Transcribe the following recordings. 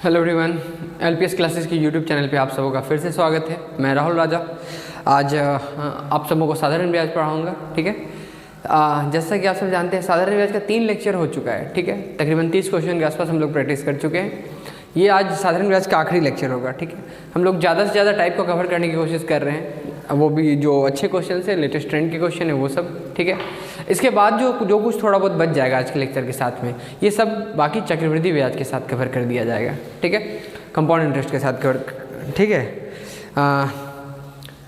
Hello everyone, LPS classes की YouTube channel पे आप सबों का फिर से स्वागत है। मैं राहुल राजा आज आप सबों को साधारण ब्याज पढ़ाऊंगा। ठीक है, जैसा कि आप सब जानते हैं साधारण ब्याज का 3 लेक्चर हो चुका है। ठीक है, तकरीबन 30 क्वेश्चन के आसपास हम लोग प्रैक्टिस कर चुके हैं। ये आज साधारण ब्याज का आखिरी लेक्चर होगा। ठीक है, हम लोग ज़्यादा से ज़्यादा टाइप को कवर करने की कोशिश कर रहे हैं, वो भी जो अच्छे क्वेश्चन है, लेटेस्ट ट्रेंड के क्वेश्चन है वो सब। ठीक है, इसके बाद जो कुछ थोड़ा बहुत बच जाएगा आज के लेक्चर के साथ में, ये सब बाकी चक्रवृद्धि ब्याज के साथ कवर कर दिया जाएगा। ठीक है, कंपाउंड इंटरेस्ट के साथ कवर। ठीक है,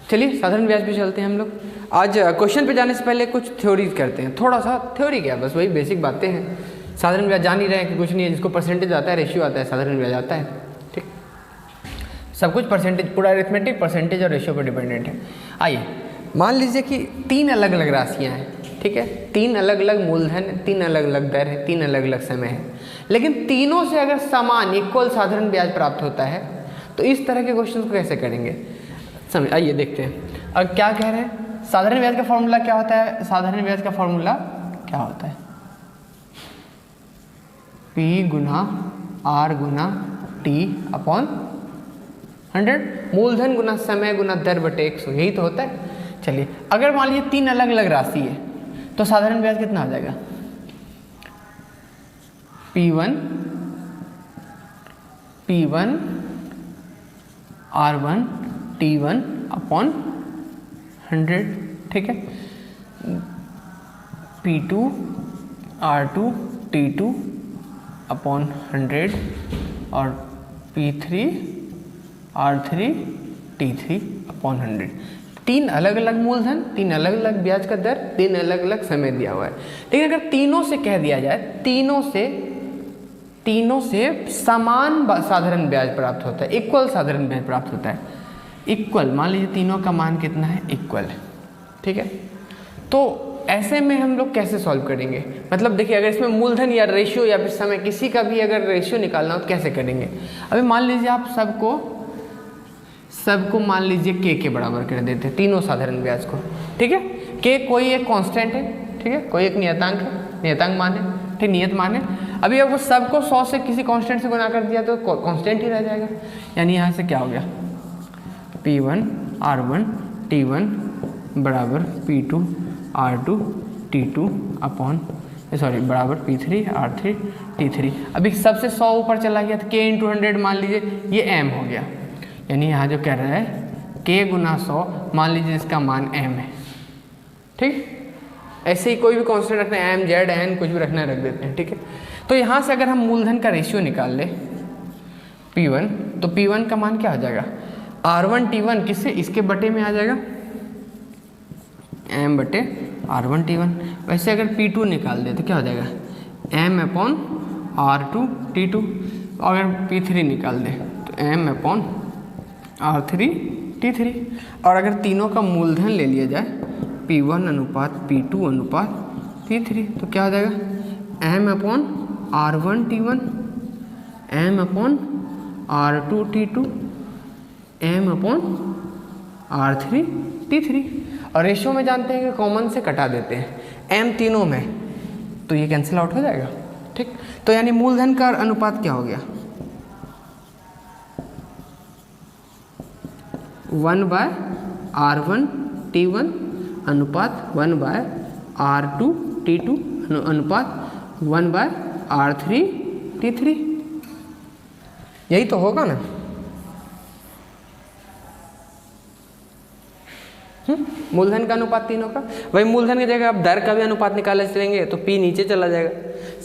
चलिए साधारण ब्याज पे चलते हैं हम लोग। आज क्वेश्चन पे जाने से पहले कुछ थ्योरीज करते हैं। थोड़ा सा थ्योरी क्या, बस वही बेसिक बातें हैं। साधारण ब्याज जान ही रहे हैं कि कुछ नहीं है, जिसको परसेंटेज आता है, रेशियो आता है, साधारण ब्याज आता है। ठीक, सब कुछ परसेंटेज, पूरा अरिथमेटिक परसेंटेज और रेशियो पर डिपेंडेंट है। आइए मान लीजिए कि 3 अलग अलग राशियाँ हैं। ठीक है, 3 अलग अलग मूलधन, 3 अलग अलग दर है, 3 अलग अलग समय है, लेकिन तीनों से अगर समान इक्वल साधारण ब्याज प्राप्त होता है तो इस तरह के क्वेश्चन को कैसे करेंगे, समझ आइए देखते हैं। अब क्या कह रहे हैं, साधारण ब्याज का फॉर्मूला क्या होता है? साधारण ब्याज का फॉर्मूला क्या होता है? P गुना R गुना T अपॉन 100, मूलधन गुना समय गुना दर बटे 100, यही तो होता है। चलिए, अगर मान लीजिए 3 अलग अलग राशि है तो साधारण ब्याज कितना हो जाएगा? P1 R1 T1 upon 100। ठीक है, P2 R2 T2 अपॉन 100 और P3 R3 T3 अपॉन 100। 3 अलग अलग मूलधन, 3 अलग अलग ब्याज का दर, 3 अलग अलग समय दिया हुआ है। लेकिन अगर तीनों से कह दिया जाए, तीनों से समान साधारण ब्याज प्राप्त होता है, इक्वल साधारण ब्याज प्राप्त होता है। इक्वल, मान लीजिए तीनों का मान कितना है? इक्वल है। ठीक है, तो ऐसे में हम लोग कैसे सॉल्व करेंगे? मतलब देखिए, अगर इसमें मूलधन या रेशियो या फिर समय, किसी का भी अगर रेशियो निकालना हो तो कैसे करेंगे? अभी मान लीजिए आप सबको मान लीजिए के बराबर कर देते हैं, तीनों साधारण ब्याज को। ठीक है, के कोई एक कांस्टेंट है, ठीक है, कोई एक नियतांक है, नियतांक मान है, ठीक, नियत मान है। अभी अगर सबको 100 से किसी कांस्टेंट से गुणा कर दिया तो कांस्टेंट ही रह जाएगा। यानी यहाँ से क्या हो गया? P1 R1 T1 बराबर P2 R2 T2 अपॉन बराबर P3 R3 T3। अभी सबसे 100 ऊपर चला गया तो K × 100 मान लीजिए ये M हो गया। यानी यहाँ जो कह रहा है K गुना 100, मान लीजिए इसका मान M है। ठीक, ऐसे ही कोई भी कांस्टेंट रखना है, M Z N कुछ भी रखना है, रख देते हैं। ठीक है, तो यहाँ से अगर हम मूलधन का रेशियो निकाल ले P1, तो P1 का मान क्या हो जाएगा? R1 T1 किससे? इसके बटे में आ जाएगा, M बटे R1 T1। वैसे अगर P2 निकाल दे तो क्या हो जाएगा? M upon R2 T2। अगर P3 निकाल दे तो M अपॉन R3 T3। और अगर तीनों का मूलधन ले लिया जाए, P1 अनुपात P2 अनुपात P3, तो क्या हो जाएगा? M upon R1 T1, M upon R2 T2, M upon R3 T3। और रेशियो में जानते हैं कि कॉमन से कटा देते हैं M तीनों में, तो ये कैंसिल आउट हो जाएगा। ठीक, तो यानी मूलधन का अनुपात क्या हो गया? 1/R1 T1 अनुपात 1/R2 T2 अनुपात 1/R3 T3। यही तो होगा ना? मूलधन का अनुपात तीनों का। वही मूलधन की जगह आप दर का भी अनुपात निकाले चलेंगे तो P नीचे चला जाएगा,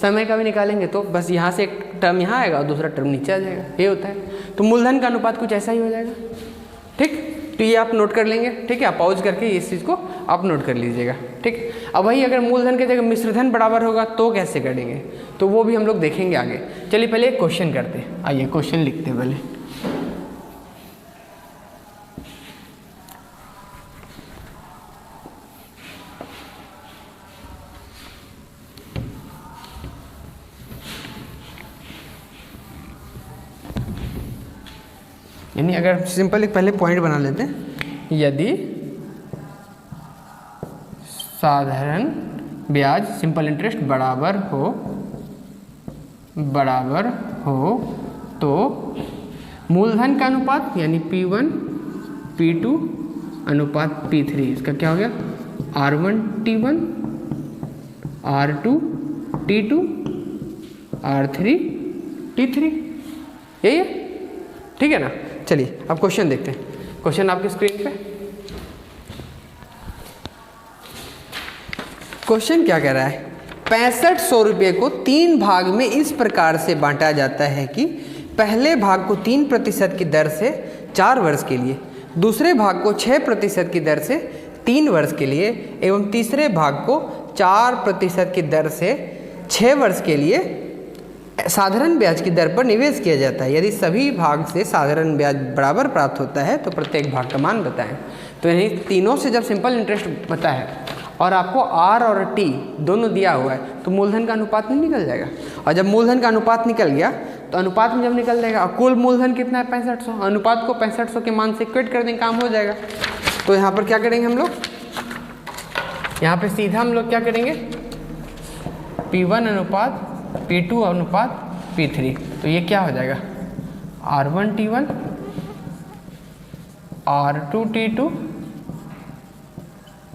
समय का भी निकालेंगे तो बस यहाँ से एक टर्म यहाँ आएगा और दूसरा टर्म नीचे आ जाएगा, ये होता है। तो मूलधन का अनुपात कुछ ऐसा ही हो जाएगा। ठीक, तो ये आप नोट कर लेंगे। ठीक है, आप पॉज करके इस चीज़ को आप नोट कर लीजिएगा। ठीक, अब वही अगर मूलधन की जगह मिश्रधन बराबर होगा तो कैसे करेंगे, तो वो भी हम लोग देखेंगे आगे। चलिए पहले एक क्वेश्चन करते हैं। आइए क्वेश्चन लिखते हैं पहले। यानी अगर सिंपल एक पहले पॉइंट बना लेते हैं, यदि साधारण ब्याज सिंपल इंटरेस्ट बराबर हो तो मूलधन का अनुपात यानी P1 P2 अनुपात P3, इसका क्या हो गया R1 T1 R2 T2 R3 T3, यही है, ठीक है ना। चलिए अब क्वेश्चन देखते हैं। क्वेश्चन आपकी स्क्रीन पे, क्वेश्चन क्या कह रहा है, 6500 रुपये को 3 भाग में इस प्रकार से बांटा जाता है कि पहले भाग को 3% की दर से 4 वर्ष के लिए, दूसरे भाग को 6% की दर से 3 वर्ष के लिए एवं तीसरे भाग को 4% की दर से 6 वर्ष के लिए साधारण ब्याज की दर पर निवेश किया जाता है। यदि सभी भाग से साधारण ब्याज बराबर प्राप्त होता है तो प्रत्येक भाग का मान बताएं। तो यानी तीनों से जब सिंपल इंटरेस्ट पता है और आपको R और T दोनों दिया हुआ है तो मूलधन का अनुपात नहीं निकल जाएगा। और जब मूलधन का अनुपात निकल गया तो अनुपात में जब निकल जाएगा, कुल मूलधन कितना है 6500, अनुपात को 6500 के मान से इक्वेट कर देंगे, काम हो जाएगा। तो यहाँ पर क्या करेंगे हम लोग, यहाँ पे सीधा हम लोग क्या करेंगे P1 अनुपात P2 अनुपात P3, तो ये क्या हो जाएगा R1 T1 R2 T2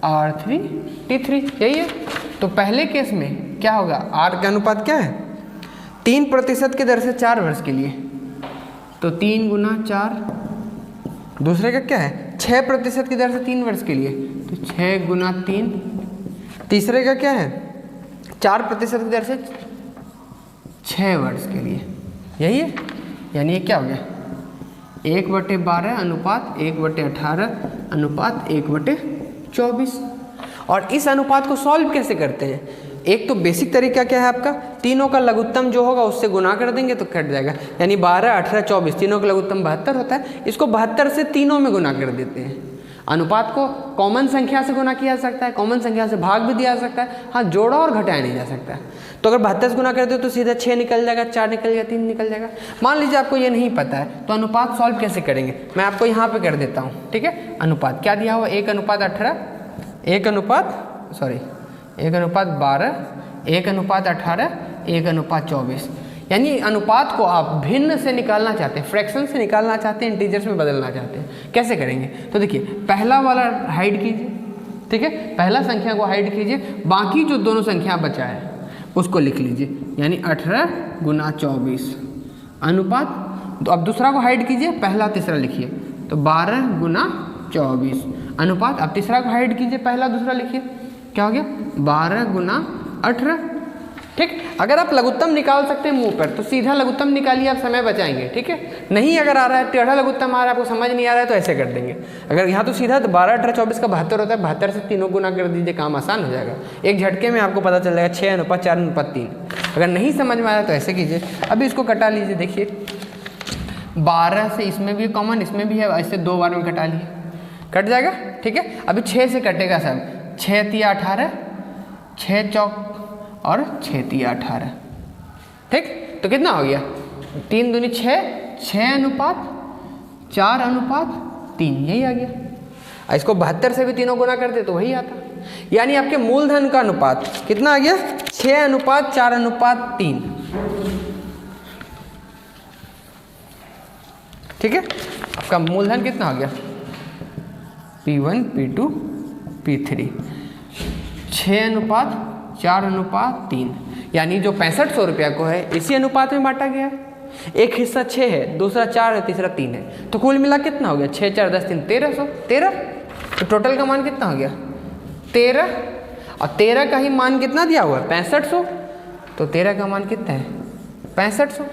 R3 T3, यही है। तो पहले केस में क्या होगा, R का अनुपात क्या है 3% की दर से 4 वर्ष के लिए, तो 3 गुना 4, दूसरे का क्या है 6% की दर से 3 वर्ष के लिए, तो 6 गुना 3, तीसरे का क्या है 4% की दर से 6 वर्ष के लिए, यही है। यानी ये क्या हो गया 1/12 अनुपात 1/18 अनुपात 1/24। और इस अनुपात को सॉल्व कैसे करते हैं, एक तो बेसिक तरीका क्या है आपका, तीनों का लघुत्तम जो होगा उससे गुना कर देंगे तो कट जाएगा। यानी 12, 18, 24 तीनों का लघुत्तम 72 होता है, इसको 72 से तीनों में गुना कर देते हैं। अनुपात को कॉमन संख्या से गुना किया जा सकता है, कॉमन संख्या से भाग भी दिया जा सकता है, हाँ जोड़ा और घटाया नहीं जा सकता है। तो अगर 72 से गुना करते हो तो सीधा 6 निकल जाएगा, 4 निकल जाएगा, 3 निकल जाएगा। मान लीजिए आपको ये नहीं पता है तो अनुपात सॉल्व कैसे करेंगे, मैं आपको यहाँ पे कर देता हूँ, ठीक है। अनुपात क्या दिया हुआ 1/18, 1/12, 1/18, 1/24। यानी अनुपात को आप भिन्न से निकालना चाहते हैं, फ्रैक्शन से निकालना चाहते हैं, इंटीजर्स में बदलना चाहते हैं, कैसे करेंगे। तो देखिए पहला वाला हाइड कीजिए, ठीक है, पहला संख्या को हाइड कीजिए, बाकी जो दोनों संख्या बचा है उसको लिख लीजिए, यानी 18 गुना 24 अनुपात। तो अब दूसरा को हाइड कीजिए, पहला तीसरा लिखिए, तो 12 गुना 24 अनुपात। अब तीसरा को हाइड कीजिए, पहला दूसरा लिखिए, क्या हो गया 12 गुना 18, ठीक। अगर आप लघुत्तम निकाल सकते हैं मुंह पर तो सीधा लघुत्तम निकालिए, आप समय बचाएंगे, ठीक है। नहीं अगर आ रहा है टेढ़ा लघुत्तम आ रहा है, आपको समझ नहीं आ रहा है तो ऐसे कर देंगे। अगर यहाँ तो सीधा तो 12, 18, 24 का 72 होता है, 72 से तीनों गुना कर दीजिए, काम आसान हो जाएगा, एक झटके में आपको पता चल जाएगा 6 अनुपात 4 अनुपात 3। अगर नहीं समझ में आया तो ऐसे कीजिए। अभी इसको कटा लीजिए, देखिए 12 से इसमें भी कॉमन इसमें भी है, ऐसे 2 बार में कटा लिए, कट जाएगा, ठीक है। अभी 6 से कटेगा सब, 6 तिया 18, 6 चौक और 6 तिया 18, ठीक। तो कितना हो गया 3 दूनी 6, 6 अनुपात 4 अनुपात 3, यही आ गया। इसको 72 से भी तीनों गुना करते तो वही आता। यानी आपके मूलधन का अनुपात कितना आ गया 6 अनुपात 4 अनुपात 3, ठीक है। आपका मूलधन कितना हो गया P1 P2 P3, 6 अनुपात 4 अनुपात 3। यानी जो 6500 रुपया को है इसी अनुपात में बांटा गया है। एक हिस्सा 6 है, दूसरा 4 है, तीसरा 3 है, तो कुल मिला कितना हो गया 6, 4, 10, 3, 1300। तो टोटल का मान कितना हो गया 13, और 13 का ही मान कितना दिया हुआ है 6500, तो 13 का मान कितना है 6500,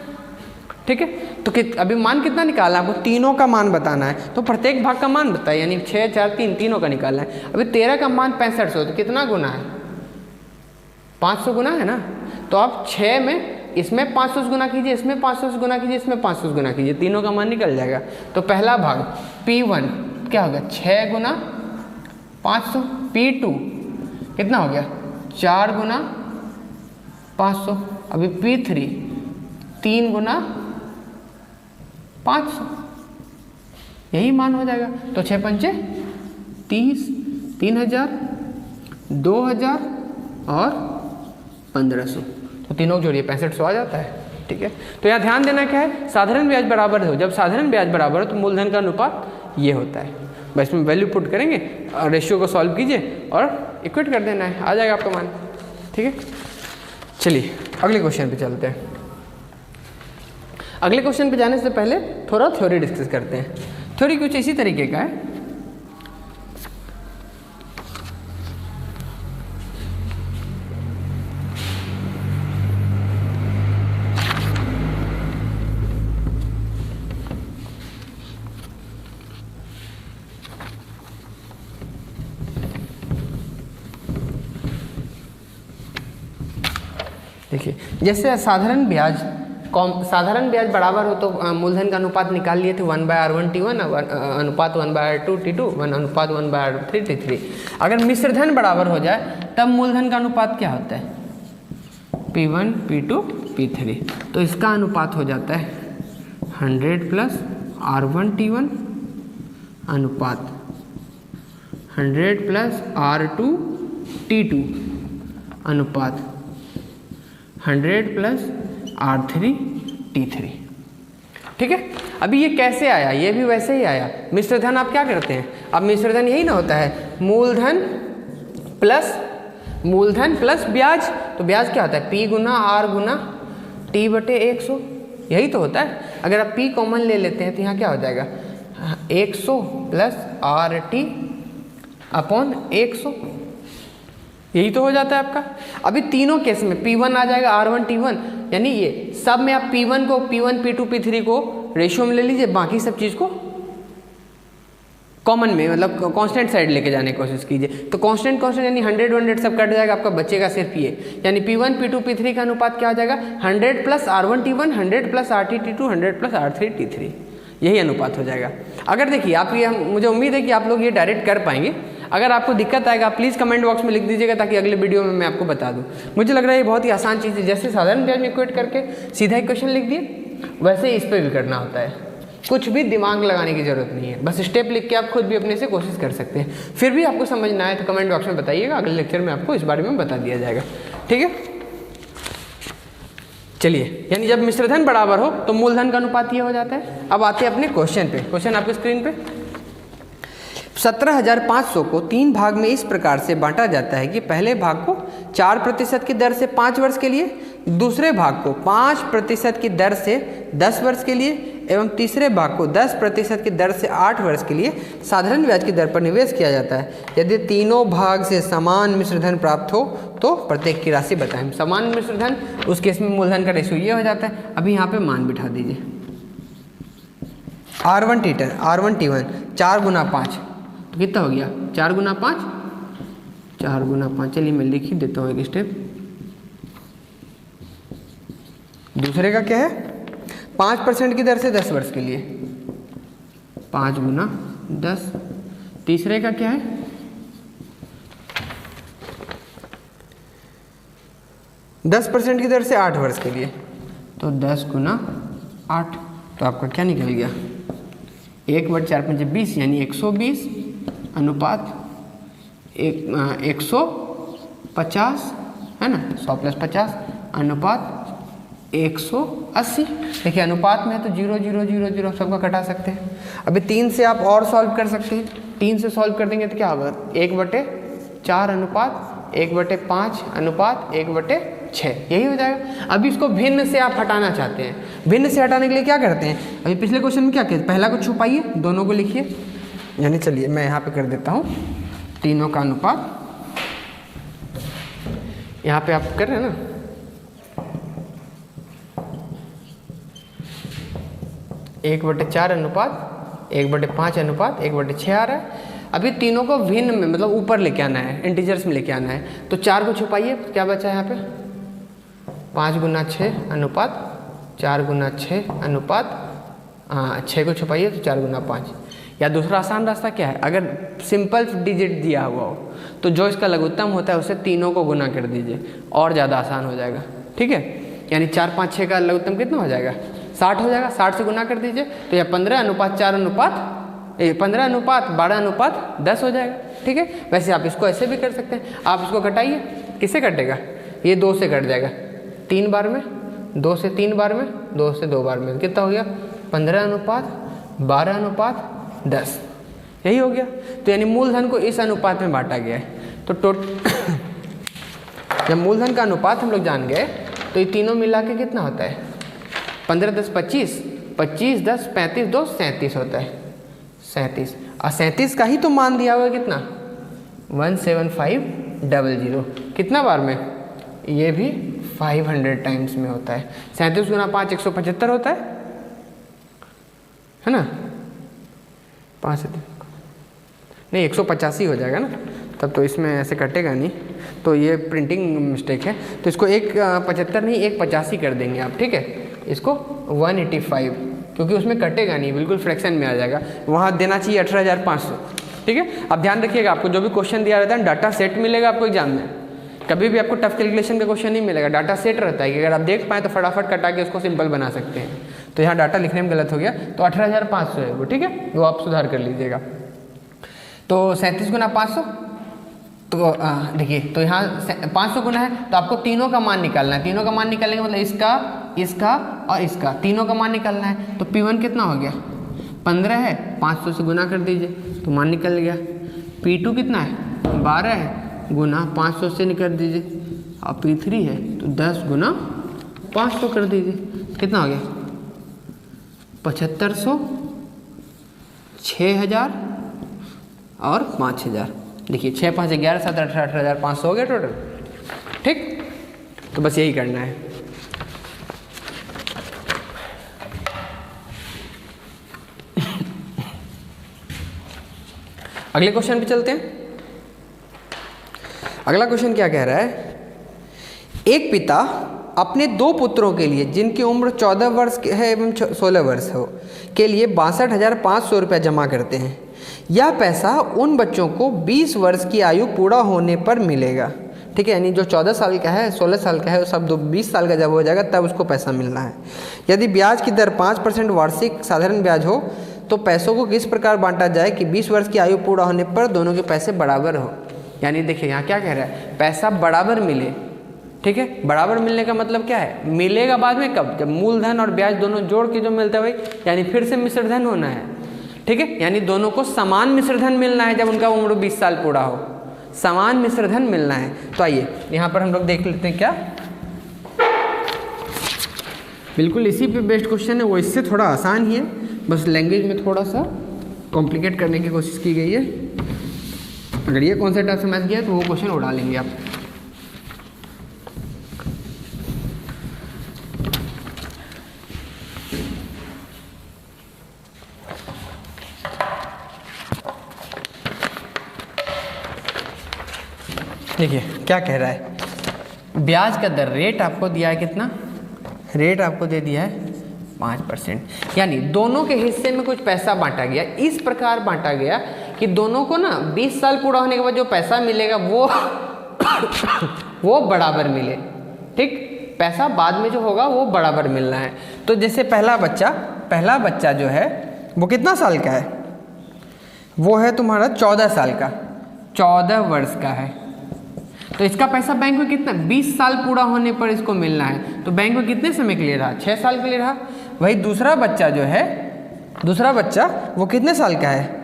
ठीक है। तो अभी मान कितना निकालना है आपको, तीनों का मान बताना है, तो प्रत्येक भाग का मान बताए, यानी 6, 4, 3 तीनों का निकालना है। अभी 13 का मान 6500, तो कितना गुना है 500 गुना है ना। तो आप 6 में इसमें 500 गुना कीजिए, इसमें 500 गुना कीजिए, इसमें 500 गुना कीजिए, तीनों का मान निकल जाएगा। तो पहला भाग P1 क्या होगा 6 गुना 500, P2 कितना हो गया 4 गुना 500, अभी P3 3 गुना 500, यही मान हो जाएगा। तो 6 पंचे 30, 3000, 2000 और 1500, तो तीनों को जोड़िए 6500 आ जाता है, ठीक। ठीक है। तो यहाँ ध्यान देना क्या है, साधारण ब्याज बराबर हो, जब साधारण ब्याज बराबर हो तो मूलधन का अनुपात ये होता है। बस इसमें वैल्यू पुट करेंगे और रेशियो को सॉल्व कीजिए और इक्वेट कर देना है, आ जाएगा आपका मान। ठीक है, चलिए अगले क्वेश्चन पे चलते हैं। अगले क्वेश्चन पे जाने से पहले थोड़ा थ्योरी डिस्कस करते हैं। थ्योरी कुछ इसी तरीके का है। देखिए, जैसे साधारण ब्याज बराबर हो तो मूलधन का अनुपात निकाल लिए थे 1/R1T1 अनुपात 1/R2T2 अनुपात 1/R3T3। अगर मिश्रधन बराबर हो जाए तब मूलधन का अनुपात क्या होता है, P1 P2 P3। तो इसका अनुपात हो जाता है 100 + R1T1 अनुपात 100 + R2T2 अनुपात 100 + R3T3। ठीक है, अभी ये कैसे आया, ये भी वैसे ही आया। मिश्रधन आप क्या करते हैं, अब मिश्रधन यही ना होता है, मूलधन प्लस ब्याज। तो ब्याज क्या होता है, P × R × T/100, यही तो होता है। अगर आप P कॉमन ले लेते हैं तो यहाँ क्या हो जाएगा, 100 + RT/100, यही तो हो जाता है आपका। अभी तीनों केस में P1 आ जाएगा R1T1, यानी ये सब में आप P1 P2 P3 को रेशियो में ले लीजिए, बाकी सब चीज़ को कॉमन में मतलब कांस्टेंट साइड लेके जाने की कोशिश कीजिए। तो कांस्टेंट यानी 100 सब कट जाएगा, आपका बचेगा सिर्फ ये, यानी P1 P2 P3 का अनुपात क्या हो जाएगा, 100 + R1T1 100 + RT2 100 + R3T3, यही अनुपात हो जाएगा। अगर देखिए आप ये, मुझे उम्मीद है कि आप लोग ये डायरेक्ट कर पाएंगे। अगर आपको दिक्कत आएगा प्लीज़ कमेंट बॉक्स में लिख दीजिएगा, ताकि अगले वीडियो में मैं आपको बता दूं। मुझे लग रहा है ये बहुत ही आसान चीज़ है, जैसे साधारण ब्याज में इक्वेट करके सीधा इक्वेशन लिख दिए, वैसे ही इस पर भी करना होता है। कुछ भी दिमाग लगाने की ज़रूरत नहीं है, बस स्टेप लिख के आप खुद भी अपने से कोशिश कर सकते हैं। फिर भी आपको समझ ना आए तो कमेंट बॉक्स में बताइएगा, अगले लेक्चर में आपको इस बारे में बता दिया जाएगा। ठीक है, चलिए, यानी जब मिश्रधन बराबर हो तो मूलधन का अनुपात ये हो जाता है। अब आते हैं अपने क्वेश्चन पे। क्वेश्चन आपके स्क्रीन पे, 17,500 को 3 भाग में इस प्रकार से बांटा जाता है कि पहले भाग को 4% की दर से 5 वर्ष के लिए, दूसरे भाग को 5% की दर से 10 वर्ष के लिए एवं तीसरे भाग को 10% की दर से 8 वर्ष के लिए साधारण ब्याज की दर पर निवेश किया जाता है। यदि तीनों भाग से समान मिश्रधन प्राप्त हो तो प्रत्येक की राशि बताएं। समान मिश्रधन, उस केस में मूलधन का रेशियो ये हो जाता है। अभी यहाँ पे मान बिठा दीजिए, R1T1 4 × 5 तो कितना हो गया, 4 × 5 4 × 5। चलिए मैं लिख ही देता हूँ एक स्टेप। दूसरे का क्या है, 5% की दर से 10 वर्ष के लिए, 5 × 10। तीसरे का क्या है, 10% की दर से 8 वर्ष के लिए, तो 10 × 8। तो आपका क्या निकल गया, 1/4 × 20 यानी 120 अनुपात 150 है ना, 100 + 50 अनुपात 180। देखिए अनुपात में है तो 0 0 0 0 सबका कटा सकते हैं। अभी 3 से आप और सॉल्व कर सकते हैं। 3 से सॉल्व कर देंगे तो क्या होगा, 1/4 अनुपात 1/5 अनुपात 1/6, यही हो जाएगा। अभी इसको भिन्न से आप हटाना चाहते हैं। भिन्न से हटाने के लिए क्या करते हैं, अभी पिछले क्वेश्चन में क्या कहते हैं, पहला को छुपाइए, दोनों को लिखिए। यानी चलिए मैं यहाँ पे कर देता हूँ, तीनों का अनुपात यहाँ पे आप कर रहे हैं ना, एक 1/4 अनुपात 1/5 अनुपात 1/6 आ रहा है। अभी तीनों को भिन्न में मतलब ऊपर लेके आना है, इंटीजर्स में लेके आना है। तो 4 को छुपाइए, क्या बचा है यहाँ पे, 5 × 6 अनुपात 4 × 6 अनुपात 6 को छुपाइए तो 4 × 5। या दूसरा आसान रास्ता क्या है, अगर सिंपल डिजिट दिया हुआ हो तो जो इसका लघुत्तम होता है उसे तीनों को गुना कर दीजिए, और ज़्यादा आसान हो जाएगा। ठीक है, यानी 4 5 6 का लघुत्तम कितना हो जाएगा, 60 हो जाएगा। 60 से गुना कर दीजिए तो यह 15 अनुपात 4 अनुपात 15 अनुपात 12 अनुपात 10 हो जाएगा। ठीक है, वैसे आप इसको ऐसे भी कर सकते हैं। आप इसको घटाइए, किससे कटेगा, ये 2 से कट जाएगा, 3 बार में 2 से 3 बार में, 2 से 2 बार में, कितना हो गया 15:12:10, यही हो गया। तो यानी मूलधन को इस अनुपात में बांटा गया है। तो जब मूलधन का अनुपात हम लोग जान गए तो ये तीनों मिला के कितना होता है 15 10 25, 25 10 35 2 37 होता है 37। और 37 का ही तो मान दिया हुआ है कितना 17500, कितना बार में, ये भी 500 टाइम्स में होता है। 37 गुना 5 175 होता है ना, 5 से नहीं 185 हो जाएगा ना, तब तो इसमें ऐसे कटेगा नहीं, तो ये प्रिंटिंग मिस्टेक है। तो इसको 175 नहीं 185 कर देंगे आप, ठीक है। इसको 185 क्योंकि उसमें कटेगा नहीं, बिल्कुल फ्रैक्शन में आ जाएगा। वहाँ देना चाहिए 18,500, ठीक है। अब ध्यान रखिएगा, आपको जो भी क्वेश्चन दिया रहता है डाटा सेट मिलेगा आपको एग्जाम में, कभी भी आपको टफ कैलकुलेशन का क्वेश्चन नहीं मिलेगा, डाटा सेट रहता है कि अगर आप देख पाएँ तो फटाफट कटा के उसको सिंपल बना सकते हैं। तो यहाँ डाटा लिखने में गलत हो गया, तो 18,500 है वो, ठीक है, वो आप सुधार कर लीजिएगा। तो 37 गुना 500, तो देखिए, तो यहाँ 500 गुना है तो आपको तीनों का मान निकालना है। तीनों का मान निकालने का मतलब इसका, इसका और इसका, तीनों का मान निकालना है। तो P1 कितना हो गया 15 है, 500 से गुना कर दीजिए तो मान निकल गया। P2 कितना है 12 है, गुना 500 से निकाल दीजिए। और P3 है तो 10 गुना 500 कर दीजिए, कितना हो गया 7500, 6000 और 5000। देखिए 6 5 11 7 18 18,500 हो गया टोटल, ठीक। तो बस यही करना है। अगले क्वेश्चन पे चलते हैं। अगला क्वेश्चन क्या कह रहा है, एक पिता अपने 2 पुत्रों के लिए जिनकी उम्र 14 वर्ष है एवं 16 वर्ष हो के लिए 62,500 रुपये जमा करते हैं। यह पैसा उन बच्चों को 20 वर्ष की आयु पूरा होने पर मिलेगा, ठीक है। यानी जो 14 साल का है 16 साल का है वो सब 20 साल का जब हो जाएगा तब उसको पैसा मिलना है। यदि ब्याज की दर 5% वार्षिक साधारण ब्याज हो तो पैसों को किस प्रकार बांटा जाए कि 20 वर्ष की आयु पूरा होने पर दोनों के पैसे बराबर हो। यानी देखिए यहाँ क्या कह रहा है, पैसा बराबर मिले, ठीक है। बराबर मिलने का मतलब क्या है, मिलेगा बाद में कब, जब मूलधन और ब्याज दोनों जोड़ के जो मिलता है भाई, यानी फिर से मिश्रधन होना है, ठीक है। यानी दोनों को समान मिश्रधन मिलना है जब उनका उम्र 20 साल पूरा हो, समान मिश्रधन मिलना है। तो आइए यहाँ पर हम लोग देख लेते हैं, क्या बिल्कुल इसी पे बेस्ड क्वेश्चन है, वो इससे थोड़ा आसान ही है, बस लैंग्वेज में थोड़ा सा कॉम्प्लिकेट करने की कोशिश की गई है। अगर ये कॉन्सेप्ट आप समझ गया तो वो क्वेश्चन उड़ा लेंगे आप। देखिए क्या कह रहा है, ब्याज का दर, रेट आपको दिया है कितना, रेट आपको दे दिया है 5%। यानी दोनों के हिस्से में कुछ पैसा बांटा गया, इस प्रकार बांटा गया कि दोनों को ना 20 साल पूरा होने के बाद जो पैसा मिलेगा वो बराबर मिले, ठीक। पैसा बाद में जो होगा वो बराबर मिलना है। तो जैसे पहला बच्चा जो है वो कितना साल का है, वो है तुम्हारा 14 साल का, 14 वर्ष का है। तो इसका पैसा बैंक में कितना, 20 साल पूरा होने पर इसको मिलना है। तो बैंक में कितने समय के लिए रहा, 6 साल के लिए रहा। वही दूसरा बच्चा जो है, दूसरा बच्चा वो कितने साल का है,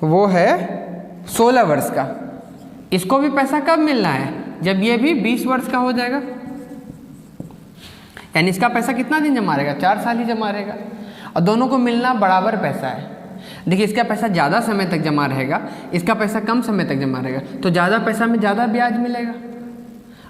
वो है 16 वर्ष का। इसको भी पैसा कब मिलना है, जब ये भी 20 वर्ष का हो जाएगा। यानी इसका पैसा कितना दिन जमा रहेगा, 4 साल ही जमा रहेगा। और दोनों को मिलना बराबर पैसा है। देखिए इसका पैसा ज़्यादा समय तक जमा रहेगा, इसका पैसा कम समय तक जमा रहेगा, तो ज़्यादा पैसा में ज़्यादा ब्याज मिलेगा,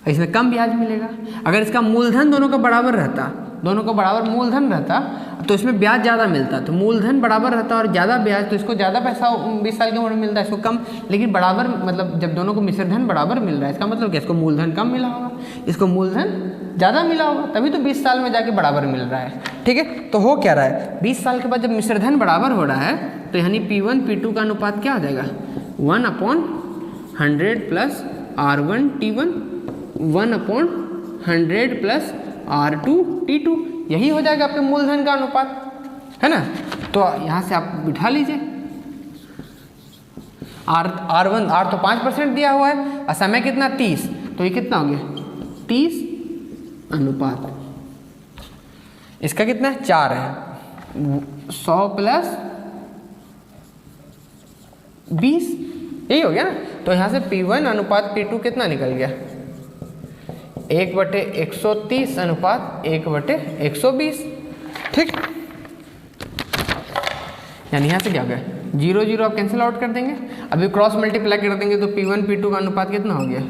इसमें कम ब्याज मिलेगा। अगर इसका मूलधन दोनों का बराबर रहता, दोनों को बराबर मूलधन रहता तो इसमें ब्याज ज़्यादा मिलता। तो मूलधन बराबर रहता और ज़्यादा ब्याज, तो इसको ज़्यादा पैसा 20 साल की उम्र में मिलता है, इसको कम। लेकिन बराबर मतलब जब दोनों को मिश्रधन बराबर मिल रहा है, इसका मतलब क्या, इसको मूलधन कम मिला होगा, इसको मूलधन ज़्यादा मिला होगा, तभी तो 20 साल में जाके बराबर मिल रहा है, ठीक है। तो हो क्या रहा है, 20 साल के बाद जब मिश्रधन बराबर हो रहा है तो यानी P1 P2 का अनुपात क्या हो जाएगा, 1/100 plus R1 T1, 1/100 plus R2 T2, यही हो जाएगा आपके मूलधन का अनुपात, है ना। तो यहाँ से आप बिठा लीजिए, R तो 5% दिया हुआ है और समय कितना 30, तो ये कितना हो गया 30 अनुपात इसका कितना है 4 है, 100 प्लस 20, यही हो गया ना। तो यहाँ से P1 अनुपात P2 कितना निकल गया, 1/130 अनुपात 1/120, ठीक। यानी यहाँ से क्या हो गया, 0 0 आप कैंसिल आउट कर देंगे। अभी क्रॉस मल्टीप्लाई कर देंगे तो P1 P2 का अनुपात कितना हो गया,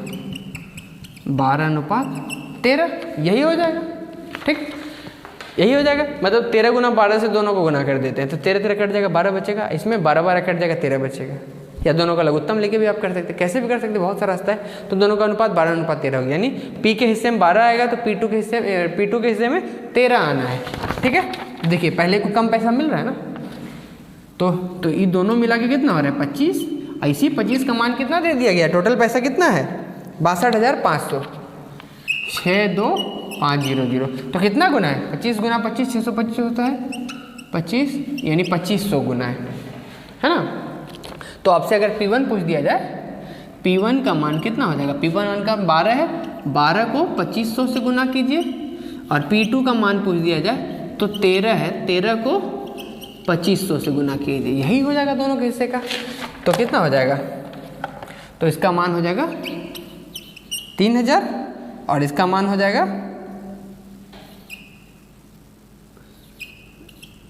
12/13, यही हो जाएगा, ठीक, यही हो जाएगा। मतलब 13 गुना 12 से दोनों को गुना कर देते हैं तो 13 13 कट जाएगा, 12 बचेगा, इसमें 12 12 कट जाएगा, 13 बचेगा। या दोनों का लघुत्तम लेके भी आप कर सकते हैं, कैसे भी कर सकते हैं, बहुत सारा रास्ता है। तो दोनों का अनुपात 12/13 हो गया, यानी P के हिस्से में 12 आएगा तो P2 के हिस्से में 13 आना है, ठीक है। देखिए पहले को कम पैसा मिल रहा है ना, तो ये दोनों मिला के कितना हो रहा है 25, ऐसी 25 का मान कितना दे दिया गया, टोटल पैसा कितना है 62,500, 62500। तो कितना गुना है, 25 गुना 25 625 होता है 25, यानी 2500 गुना है ना। तो आपसे अगर P1 पूछ दिया जाए, P1 का मान कितना हो जाएगा, P1 का 12 है, 12 को 2500 से गुना कीजिए, और P2 का मान पूछ दिया जाए तो 13 है, 13 को 2500 से गुना कीजिए, यही हो जाएगा दोनों के हिस्से का। तो कितना हो जाएगा, तो इसका मान हो जाएगा 3000 और इसका मान हो जाएगा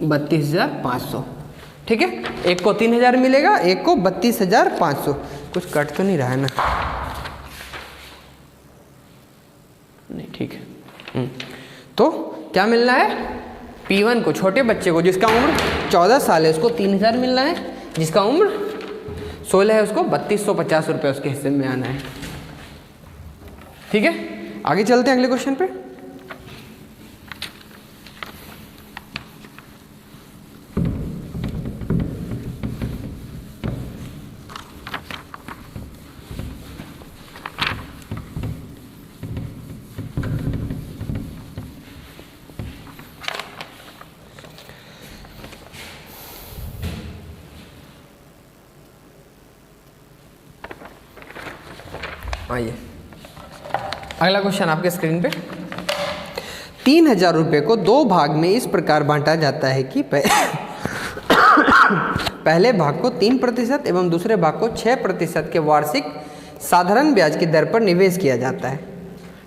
32,500, ठीक है। एक को 3000 मिलेगा, एक को 32,500। कुछ कट तो नहीं रहा है ना, नहीं, ठीक है। तो क्या मिलना है, P1 को, छोटे बच्चे को जिसका उम्र 14 साल है उसको 3000 मिलना है, जिसका उम्र 16 है उसको 3250 रुपये उसके हिस्से में आना है, ठीक है। आगे चलते हैं अगले क्वेश्चन पे। आइए अगला क्वेश्चन आपके स्क्रीन पे। 3000 रुपये को 2 भाग में इस प्रकार बांटा जाता है कि पहले भाग को 3% एवं दूसरे भाग को 6% के वार्षिक साधारण ब्याज की दर पर निवेश किया जाता है,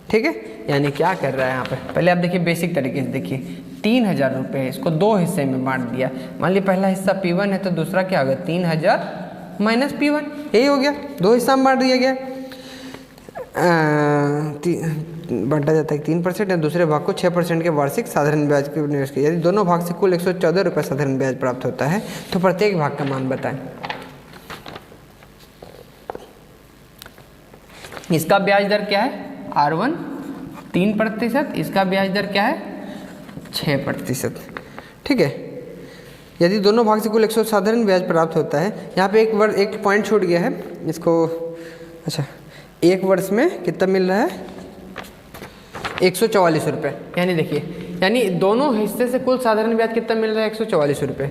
ठीक है। यानी क्या कर रहा है यहाँ पे, पहले आप देखिए बेसिक तरीके से देखिए, 3000 रुपये इसको 2 हिस्से में बांट दिया। मान लीजिए पहला हिस्सा P1 है तो दूसरा क्या होगा, 3000 माइनस P1, यही हो गया, 2 हिस्सा में बांट दिया गया। बांटा जाता है 3% या दूसरे भाग को 6% के वार्षिक साधारण ब्याज के निवेश किया। यदि दोनों भाग से कुल 114 रुपये साधारण ब्याज प्राप्त होता है तो प्रत्येक भाग का मान बताएं। इसका ब्याज दर क्या है, R1 3%, इसका ब्याज दर क्या है 6%, ठीक है। यदि दोनों भाग से कुल 100 साधारण ब्याज प्राप्त होता है, यहाँ पे एक पॉइंट छूट गया है इसको, अच्छा, एक वर्ष में कितना मिल रहा है 144 रुपये। यानी देखिए, यानी दोनों हिस्से से कुल साधारण ब्याज कितना मिल रहा है 144 रुपये।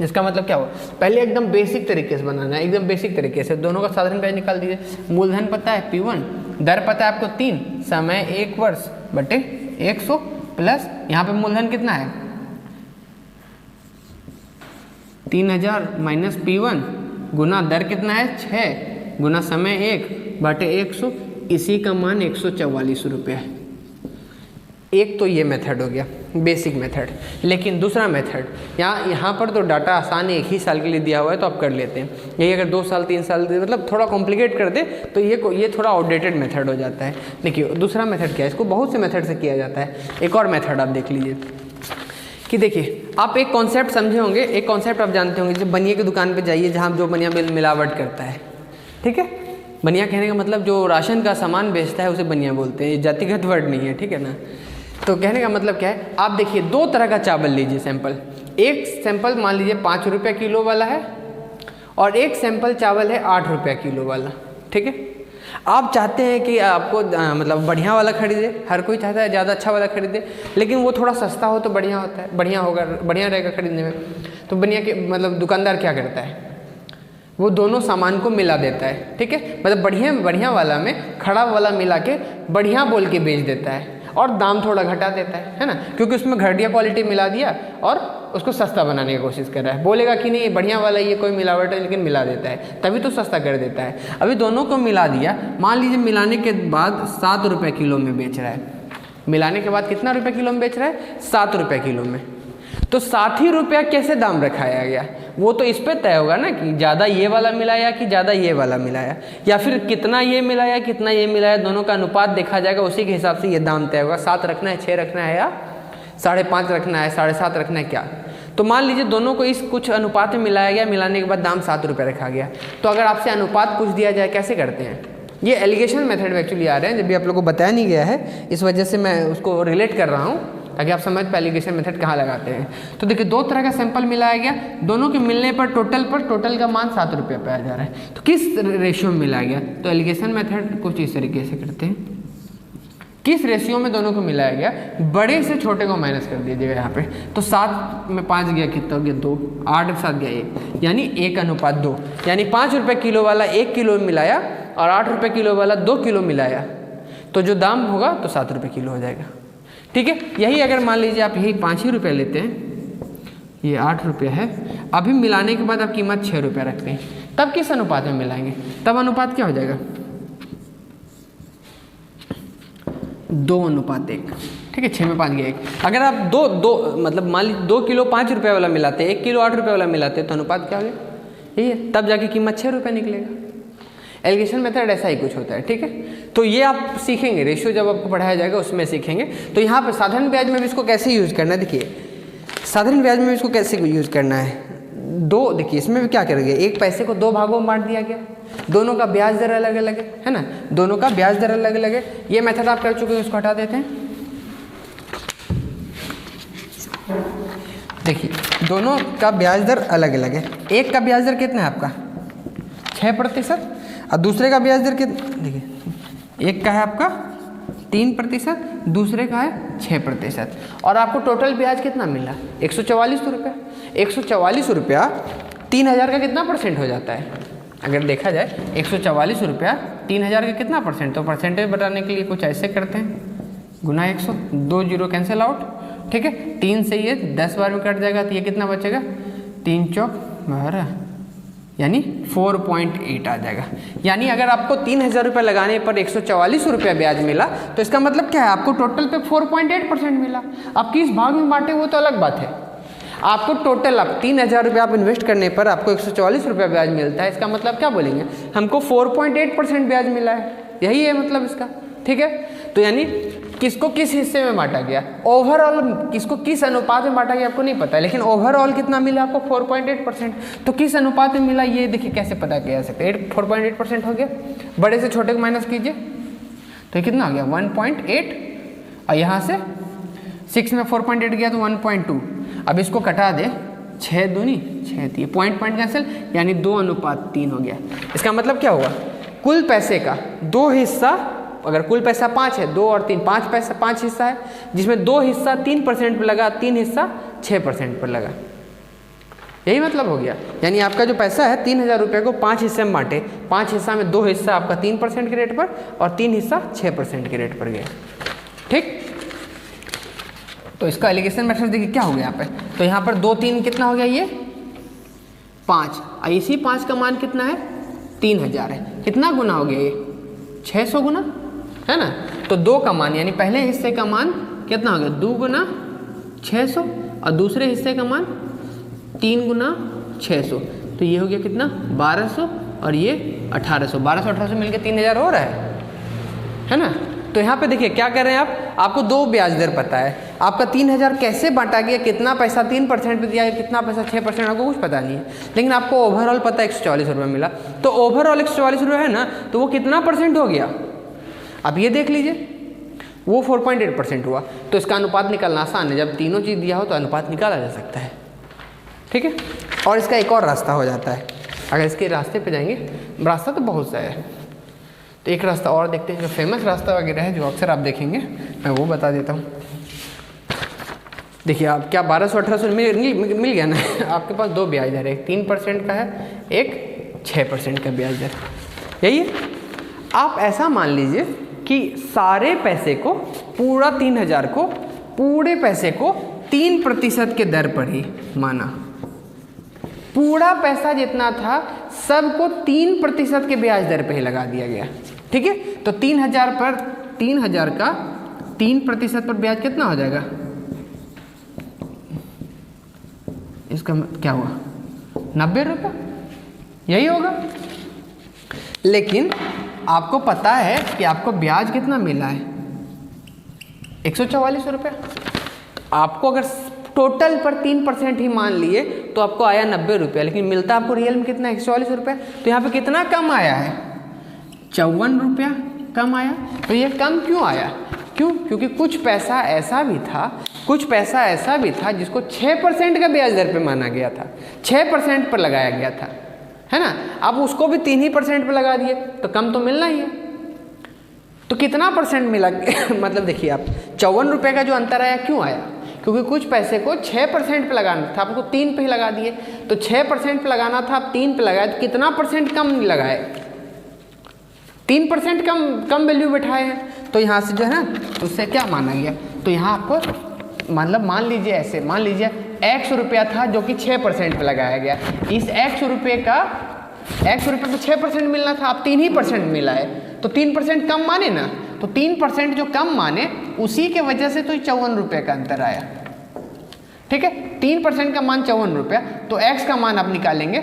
इसका मतलब क्या हुआ, पहले एकदम बेसिक तरीके से बनाना है, एकदम बेसिक तरीके से दोनों का साधारण ब्याज निकाल दीजिए। मूलधन पता है P1, दर पता है आपको 3, समय 1 वर्ष बटे 100 प्लस यहाँ पे मूलधन कितना है 3000 माइनस P1 गुना दर कितना है 6 गुना समय 1 बटे 100, इसी का मान 144 रुपये है। एक तो ये मेथड हो गया बेसिक मेथड, लेकिन दूसरा मेथड यहाँ पर तो डाटा आसान है, 1 ही साल के लिए दिया हुआ है तो आप कर लेते हैं। यही अगर 2 साल 3 साल मतलब थोड़ा कॉम्प्लिकेट कर दे तो ये थोड़ा आउटडेटेड मेथड हो जाता है। देखिए दूसरा मेथड क्या है, इसको बहुत से मेथड से किया जाता है। एक और मेथड आप देख लीजिए कि देखिए आप एक कॉन्सेप्ट समझे होंगे, एक कॉन्सेप्ट आप जानते होंगे, जैसे बनिया की दुकान पे जाइए जहाँ जो बनिया मिलावट करता है, ठीक है। बनिया कहने का मतलब जो राशन का सामान बेचता है उसे बनिया बोलते हैं, जातिगत वर्ड नहीं है, ठीक है ना। तो कहने का मतलब क्या है, आप देखिए 2 तरह का चावल लीजिए सैंपल। एक सैंपल मान लीजिए 5 रुपये किलो वाला है और एक सैंपल चावल है 8 रुपये किलो वाला, ठीक है। आप चाहते हैं कि आपको मतलब बढ़िया वाला खरीदे, हर कोई चाहता है ज़्यादा अच्छा वाला खरीदे, लेकिन वो थोड़ा सस्ता हो तो बढ़िया होता है, बढ़िया रहेगा खरीदने में। तो बनिया के मतलब दुकानदार क्या करता है, वो दोनों सामान को मिला देता है, ठीक है। मतलब बढ़िया वाला में खराब वाला मिला के बढ़िया बोल के बेच देता है, और दाम थोड़ा घटा देता है ना, क्योंकि उसमें घटिया क्वालिटी मिला दिया और उसको सस्ता बनाने की कोशिश कर रहा है। बोलेगा कि नहीं बढ़िया वाला ये कोई मिलावट है, लेकिन मिला देता है, तभी तो सस्ता कर देता है। अभी दोनों को मिला दिया, मान लीजिए मिलाने के बाद 7 रुपये किलो में बेच रहा है। मिलाने के बाद कितना रुपये किलो में बेच रहा है? 7 रुपये किलो में। तो 7 ही रुपया कैसे दाम रखाया गया? वो तो इस पे तय होगा ना कि ज़्यादा ये वाला मिलाया कि ज़्यादा ये वाला मिलाया, या फिर कितना ये मिलाया कितना ये मिलाया, दोनों का अनुपात देखा जाएगा, उसी के हिसाब से ये दाम तय होगा। 7 रखना है, 6 रखना है, या 5.5 रखना है, 7.5 रखना है, क्या। तो मान लीजिए दोनों को इस कुछ अनुपात में मिलाया गया, मिलाने के बाद दाम 7 रुपये रखा गया। तो अगर आपसे अनुपात पूछ दिया जाए कैसे करते हैं? ये एलिगेशन मेथड में एक्चुअली आ रहे हैं, जब भी आप लोगों को बताया नहीं गया है, इस वजह से मैं उसको रिलेट कर रहा हूँ ताकि आप समझ पाए एलिगेशन मेथड कहाँ लगाते हैं। तो देखिए 2 तरह का सैंपल मिलाया गया, दोनों के मिलने पर टोटल का मान 7 रुपये पे आ जा रहा है। तो किस रेशियो में मिलाया गया? तो एलिगेशन मेथड कुछ इस तरीके से करते हैं, किस रेशियो में दोनों को मिलाया गया, बड़े से छोटे को माइनस कर दीजिएगा यहाँ पे। तो 7 में 5 गया, कितना हो गया? 2। 8 के साथ गया 1, यानी 1:2, यानी 5 रुपये किलो वाला 1 किलो में मिलाया और 8 रुपये किलो वाला 2 किलो मिलाया, तो जो दाम होगा तो 7 रुपये किलो हो जाएगा। ठीक है, यही अगर मान लीजिए आप यही 5 ही रुपये लेते हैं, ये 8 रुपये है, अभी मिलाने के बाद आप कीमत 6 रुपये रखते हैं, तब किस अनुपात में मिलाएंगे? तब अनुपात क्या हो जाएगा? 2:1। ठीक है, 6 में 5 गया 1। अगर आप दो मतलब मान लीजिए 2 किलो 5 रुपये वाला मिलाते हैं, 1 किलो 8 रुपये वाला मिलाते हैं, तो अनुपात क्या हो गया? यही है, तब जाके कीमत 6 रुपये निकलेगा। एलिगेशन मेथड ऐसा ही कुछ होता है। ठीक है, तो ये आप सीखेंगे, रेशियो जब आपको पढ़ाया जाएगा उसमें सीखेंगे। तो यहाँ पर साधारण ब्याज में भी इसको कैसे यूज़ करना है, देखिए साधारण ब्याज में भी इसको कैसे यूज़ करना है। देखिए इसमें भी क्या करेंगे, 1 पैसे को 2 भागों में बांट दिया गया, दोनों का ब्याज दर अलग अलग है ना, दोनों का ब्याज दर अलग अलग है। ये मेथड आप कर चुके हैं, इसको हटा देते हैं। देखिए दोनों का ब्याज दर अलग अलग है, एक का ब्याज दर कितना है आपका? 6%, और दूसरे का ब्याज दर कितना? देखिए एक का है आपका 3%, दूसरे का है 6%, और आपको टोटल ब्याज कितना मिला? 144 रुपया। 144 रुपया 3000 का कितना परसेंट हो जाता है? अगर देखा जाए 144 रुपया 3000 का कितना परसेंट? तो परसेंटेज बताने के लिए कुछ ऐसे करते हैं, गुना 100, 2 जीरो कैंसिल आउट। ठीक है, 3 से ये 10 बार में कट जाएगा, तो ये कितना बचेगा? 3 चौक 12, यानी 4.8 आ जाएगा। यानी अगर आपको 3000 रुपये लगाने पर 144 रुपया ब्याज मिला, तो इसका मतलब क्या है? आपको टोटल पे 4.8% मिला। अब किस भाग में बांटे वो तो अलग बात है। आपको टोटल आप 3000 रुपये आप इन्वेस्ट करने पर आपको 144 रुपया ब्याज मिलता है, इसका मतलब क्या बोलेंगे? हमको 4.8% ब्याज मिला है, यही है मतलब इसका। ठीक है, तो यानी किसको किस हिस्से में बांटा गया, ओवरऑल किसको किस अनुपात में बांटा गया आपको नहीं पता है, लेकिन ओवरऑल कितना मिला आपको? 4.8%। तो किस अनुपात में मिला ये देखिए कैसे पता किया जा सकता है? 4.8% हो गया, बड़े से छोटे को माइनस कीजिए, तो कितना हो गया? 1.8, और यहाँ से 6 में 4.8 गया तो 1.2। अब इसको कटा दे, 6 दूनी 6, पॉइंट कैंसिल, यानी 2:3 हो गया। इसका मतलब क्या हुआ? कुल पैसे का 2 हिस्सा, अगर कुल पैसा 5 है, 2 और 3 5 हिस्सा है, जिसमें 2 हिस्सा 3% पर लगा, 3 हिस्सा 6% पर लगा। यही मतलब हो गया। यानी आपका जो पैसा है 3000 रुपये को 5 हिस्से में बांटे, 5 हिस्सा में 2 हिस्सा आपका 3% के रेट पर और 3 हिस्सा 6% के रेट पर गया। ठीक, तो इसका एलिगेशन मेथड देखिए क्या हो गया यहाँ पे। तो यहाँ पर 2 3 कितना हो गया? ये 5, और इसी 5 का मान कितना है? 3000 है। कितना गुना हो गया ये? 600 गुना, है ना। तो 2 का मान यानी पहले हिस्से का मान कितना हो गया? 2 गुना 600, और दूसरे हिस्से का मान 3 गुना 600, तो ये हो गया कितना? 1200, और ये 1800। 1200 मिलकर 3000 हो रहा है ना। तो यहाँ पे देखिए क्या कर रहे हैं आप, आपको 2 ब्याज दर पता है, आपका 3000 कैसे बांटा गया, कितना पैसा 3% पे दिया गया, कितना पैसा 6%, आपको कुछ पता नहीं है, लेकिन आपको ओवरऑल पता है 144 रुपये मिला। तो ओवरऑल 144 रुपये है ना, तो वो कितना % हो गया? अब ये देख लीजिए, वो 4.8% हुआ। तो इसका अनुपात निकालना आसान है, जब तीनों चीज़ दिया हो तो अनुपात निकाला जा सकता है। ठीक है, और इसका एक और रास्ता हो जाता है, अगर इसके रास्ते पे जाएंगे, रास्ता तो बहुत सा है, तो एक रास्ता और देखते हैं, जो फेमस रास्ता वगैरह है जो अक्सर आप देखेंगे, मैं वो बता देता हूँ। देखिए आप क्या 1200-1800 मिल गया ना आपके पास 2 ब्याज दर है, एक 3% का है, एक 6% का ब्याज दर, यही है। आप ऐसा मान लीजिए कि सारे पैसे को, पूरा 3000 को, पूरे पैसे को 3% के दर पर ही माना। पूरा पैसा जितना था सबको 3% के ब्याज दर पे ही लगा दिया गया। ठीक है, तो 3000 का 3% पर ब्याज कितना हो जाएगा? इसका क्या हुआ? 90 रुपये, यही होगा। लेकिन आपको पता है कि आपको ब्याज कितना मिला है? 144 रुपये। आपको अगर टोटल पर 3% ही मान लिए तो आपको आया 90 रुपये, लेकिन मिलता आपको रियल में कितना? 144 रुपये। तो यहाँ पे कितना कम आया है? 54 रुपया कम आया। तो ये कम क्यों आया? क्यों? क्योंकि कुछ पैसा ऐसा भी था जिसको 6% का ब्याज दर पे माना गया था, 6% पर लगाया गया था, है ना। अब उसको भी 3% पे लगा दिए तो कम तो मिलना ही है। तो कितना परसेंट मिला? मतलब देखिए आप, 54 रुपये का जो अंतर आया क्यों आया? क्योंकि कुछ पैसे को 6% पे लगाना था, आपको 3 पे ही लगा दिए। तो 6% पे लगाना था, आप 3 पे लगाए, तो कितना परसेंट कम लगाए? 3% कम वैल्यू बैठाए हैं। तो यहाँ से जो है ना, उससे क्या माना गया? तो यहाँ आपको मतलब मान लीजिए ऐसे, मान लीजिए 100 रुपया था जो कि 6% पे लगाया गया। इस 100 रुपये पे 6% मिलना था, आप 3% मिला है, तो 3% कम माने ना। तो 3% जो कम माने उसी के वजह से तो 54 रुपये का अंतर आया। ठीक है, 3% का मान 54 रुपया, तो x का मान आप निकालेंगे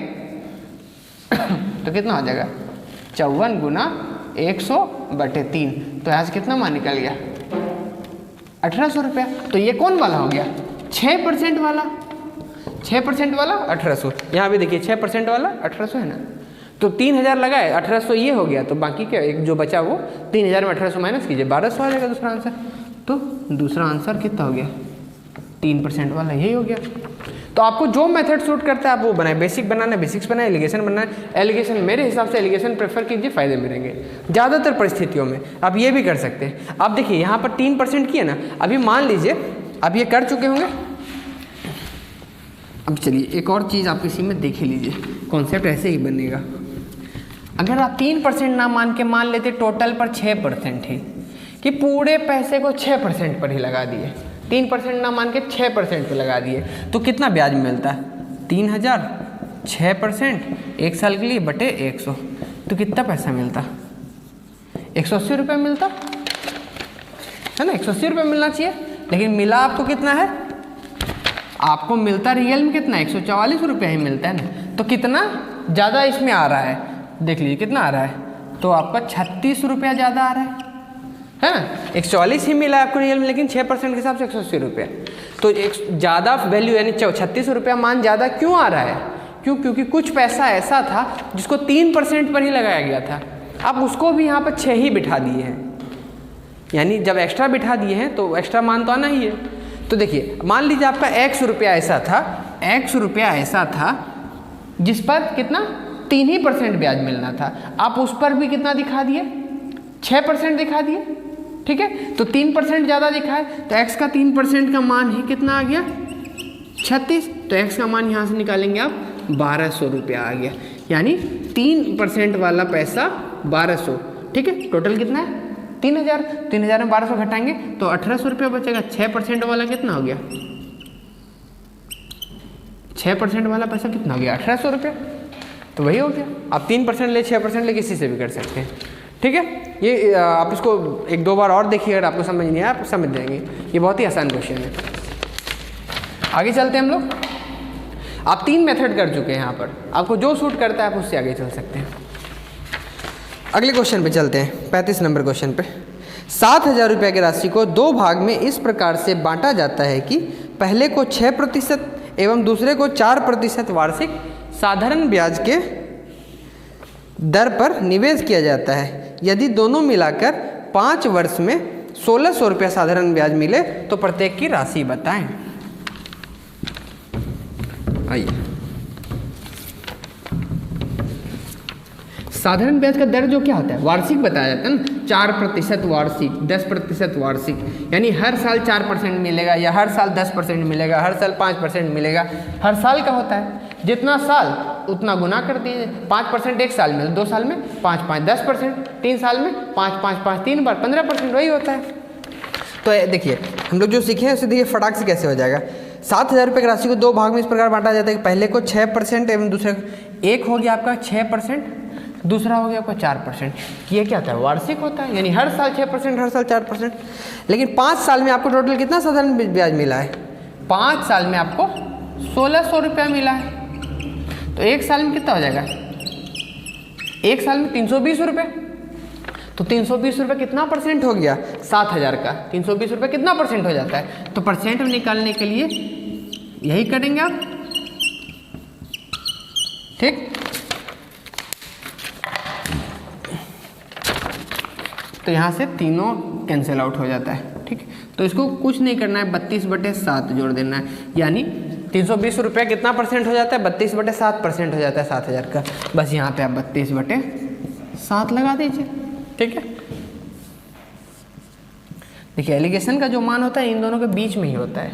तो कितना हो जाएगा? 54 गुना 100/3। तो यहाँ से कितना मान निकल गया? 1800 रुपया। तो ये कौन वाला हो गया? 6% वाला। 6% वाला 1800। यहाँ भी देखिए 6% वाला 1800 है ना। तो 3000 लगाए, 1800 ये हो गया, तो बाकी क्या एक जो बचा वो 3000 में 1800 माइनस कीजिए, 1200 आ जाएगा दूसरा आंसर। तो दूसरा आंसर कितना हो गया? 3% वाला, यही हो गया। तो आपको जो मेथड सूट करता है आप वो बनाए। बेसिक बनाना है बेसिक्स बनाए, एलिगेशन बनाना है एलिगेशन। मेरे हिसाब से एलिगेशन प्रेफर कीजिए, फ़ायदे मिलेंगे ज़्यादातर परिस्थितियों में। आप ये भी कर सकते हैं। आप देखिए यहाँ पर 3% किए ना, अभी मान लीजिए अब ये कर चुके होंगे। अब चलिए एक और चीज़ आप इसी में देख ही लीजिए, कॉन्सेप्ट ऐसे ही बनेगा। अगर आप 3% ना मान के मान लेते टोटल पर 6% ही, कि पूरे पैसे को 6% पर ही लगा दिए, 3% ना मान के 6% पे लगा दिए, तो कितना ब्याज मिलता है? 3000, 6%, 1 साल के लिए बटे 100, तो कितना पैसा मिलता? 180 रुपये मिलता है ना। 180 रुपये मिलना चाहिए, लेकिन मिला आपको कितना है? आपको मिलता रियल में कितना? 144 रुपये ही मिलता है ना। तो कितना ज़्यादा इसमें आ रहा है, देख लीजिए कितना आ रहा है। तो आपका 36 रुपया ज़्यादा आ रहा है ना। 144 ही मिला आपको रियल में, लेकिन 6% के हिसाब से 180 रुपये। तो एक ज़्यादा वैल्यू यानी 36 रुपया मान ज़्यादा क्यों आ रहा है? क्यों? क्योंकि कुछ पैसा ऐसा था जिसको 3% पर ही लगाया गया था, अब उसको भी यहाँ पर 6 ही बिठा दिए हैं। यानी जब एक्स्ट्रा बिठा दिए हैं तो एक्स्ट्रा मान तो आना ही है। तो देखिए मान लीजिए आपका 100 रुपया ऐसा था, 100 रुपया ऐसा था जिस पर कितना? 3% ब्याज मिलना था, आप उस पर भी कितना दिखा दिए? 6% दिखा दिए। ठीक है, तो 3% ज़्यादा दिखाए, तो x का 3% का मान ही कितना आ गया? 36। तो x का मान यहाँ से निकालेंगे आप 1200 रुपया आ गया। यानी 3% वाला पैसा 1200। ठीक है, टोटल कितना है? 3000। 3000 में 1200 घटाएंगे तो 1800 रुपया बचेगा। 6% वाला कितना हो गया? 6% वाला पैसा कितना हो गया? 1800 रुपया। तो वही हो गया। आप 3% ले, 6% ले, किसी से भी कर सकते हैं। ठीक है, ये आप इसको 1-2 बार और देखिए, अगर आपको समझ नहीं आया आप समझ जाएंगे। ये बहुत ही आसान क्वेश्चन है। आगे चलते हैं हम लोग। आप 3 मेथड कर चुके हैं यहाँ पर, आपको जो सूट करता है आप उससे आगे चल सकते हैं। अगले क्वेश्चन पे चलते हैं, 35 नंबर क्वेश्चन पे। 7000 रुपये की राशि को 2 भाग में इस प्रकार से बांटा जाता है कि पहले को 6% एवं दूसरे को 4% वार्षिक साधारण ब्याज के दर पर निवेश किया जाता है। यदि दोनों मिलाकर 5 वर्ष में 1600 रुपया साधारण ब्याज मिले तो प्रत्येक की राशि बताएं। आइए, साधारण ब्याज का दर जो क्या होता है? वार्षिक बताया जाता है ना। 4% वार्षिक, 10% वार्षिक, यानी हर साल 4% मिलेगा या हर साल 10% मिलेगा, हर साल 5% मिलेगा, हर साल का होता है। जितना साल उतना गुना कर दीजिए। 5% एक साल में, 2 साल में 5 5 10%, 3 साल में 5 5 5 3 बार 15%, वही होता है। तो देखिए हम लोग जो सीखे हैं उसे देखिए फटाक से कैसे हो जाएगा। 7,000 रुपये की राशि को 2 भाग में इस प्रकार बांटा जाता है कि पहले को 6% एवं दूसरे को, एक हो गया आपका 6%, दूसरा हो गया आपका 4%। ये क्या होता है? वार्षिक होता है, यानी हर साल 6%, हर साल 4%। लेकिन 5 साल में आपको टोटल कितना साधारण ब्याज मिला है? 5 साल में आपको 1,600 रुपया मिला है। तो एक साल में कितना हो जाएगा? एक साल में 320 रुपये। तो 320 रुपये कितना परसेंट हो गया? 7,000 का 320 रुपये कितना परसेंट हो जाता है? तो परसेंट में निकालने के लिए यही करेंगे आप, ठीक। तो यहाँ से तीनों कैंसिल आउट हो जाता है, ठीक। तो इसको कुछ नहीं करना है, 32/7 जोड़ देना है, यानी 320 रुपये कितना परसेंट हो जाता है? 32/7% हो जाता है 7,000 का। बस यहाँ पे आप 32/7 लगा दीजिए, ठीक है। देखिए एलिगेशन का जो मान होता है इन दोनों के बीच में ही होता है,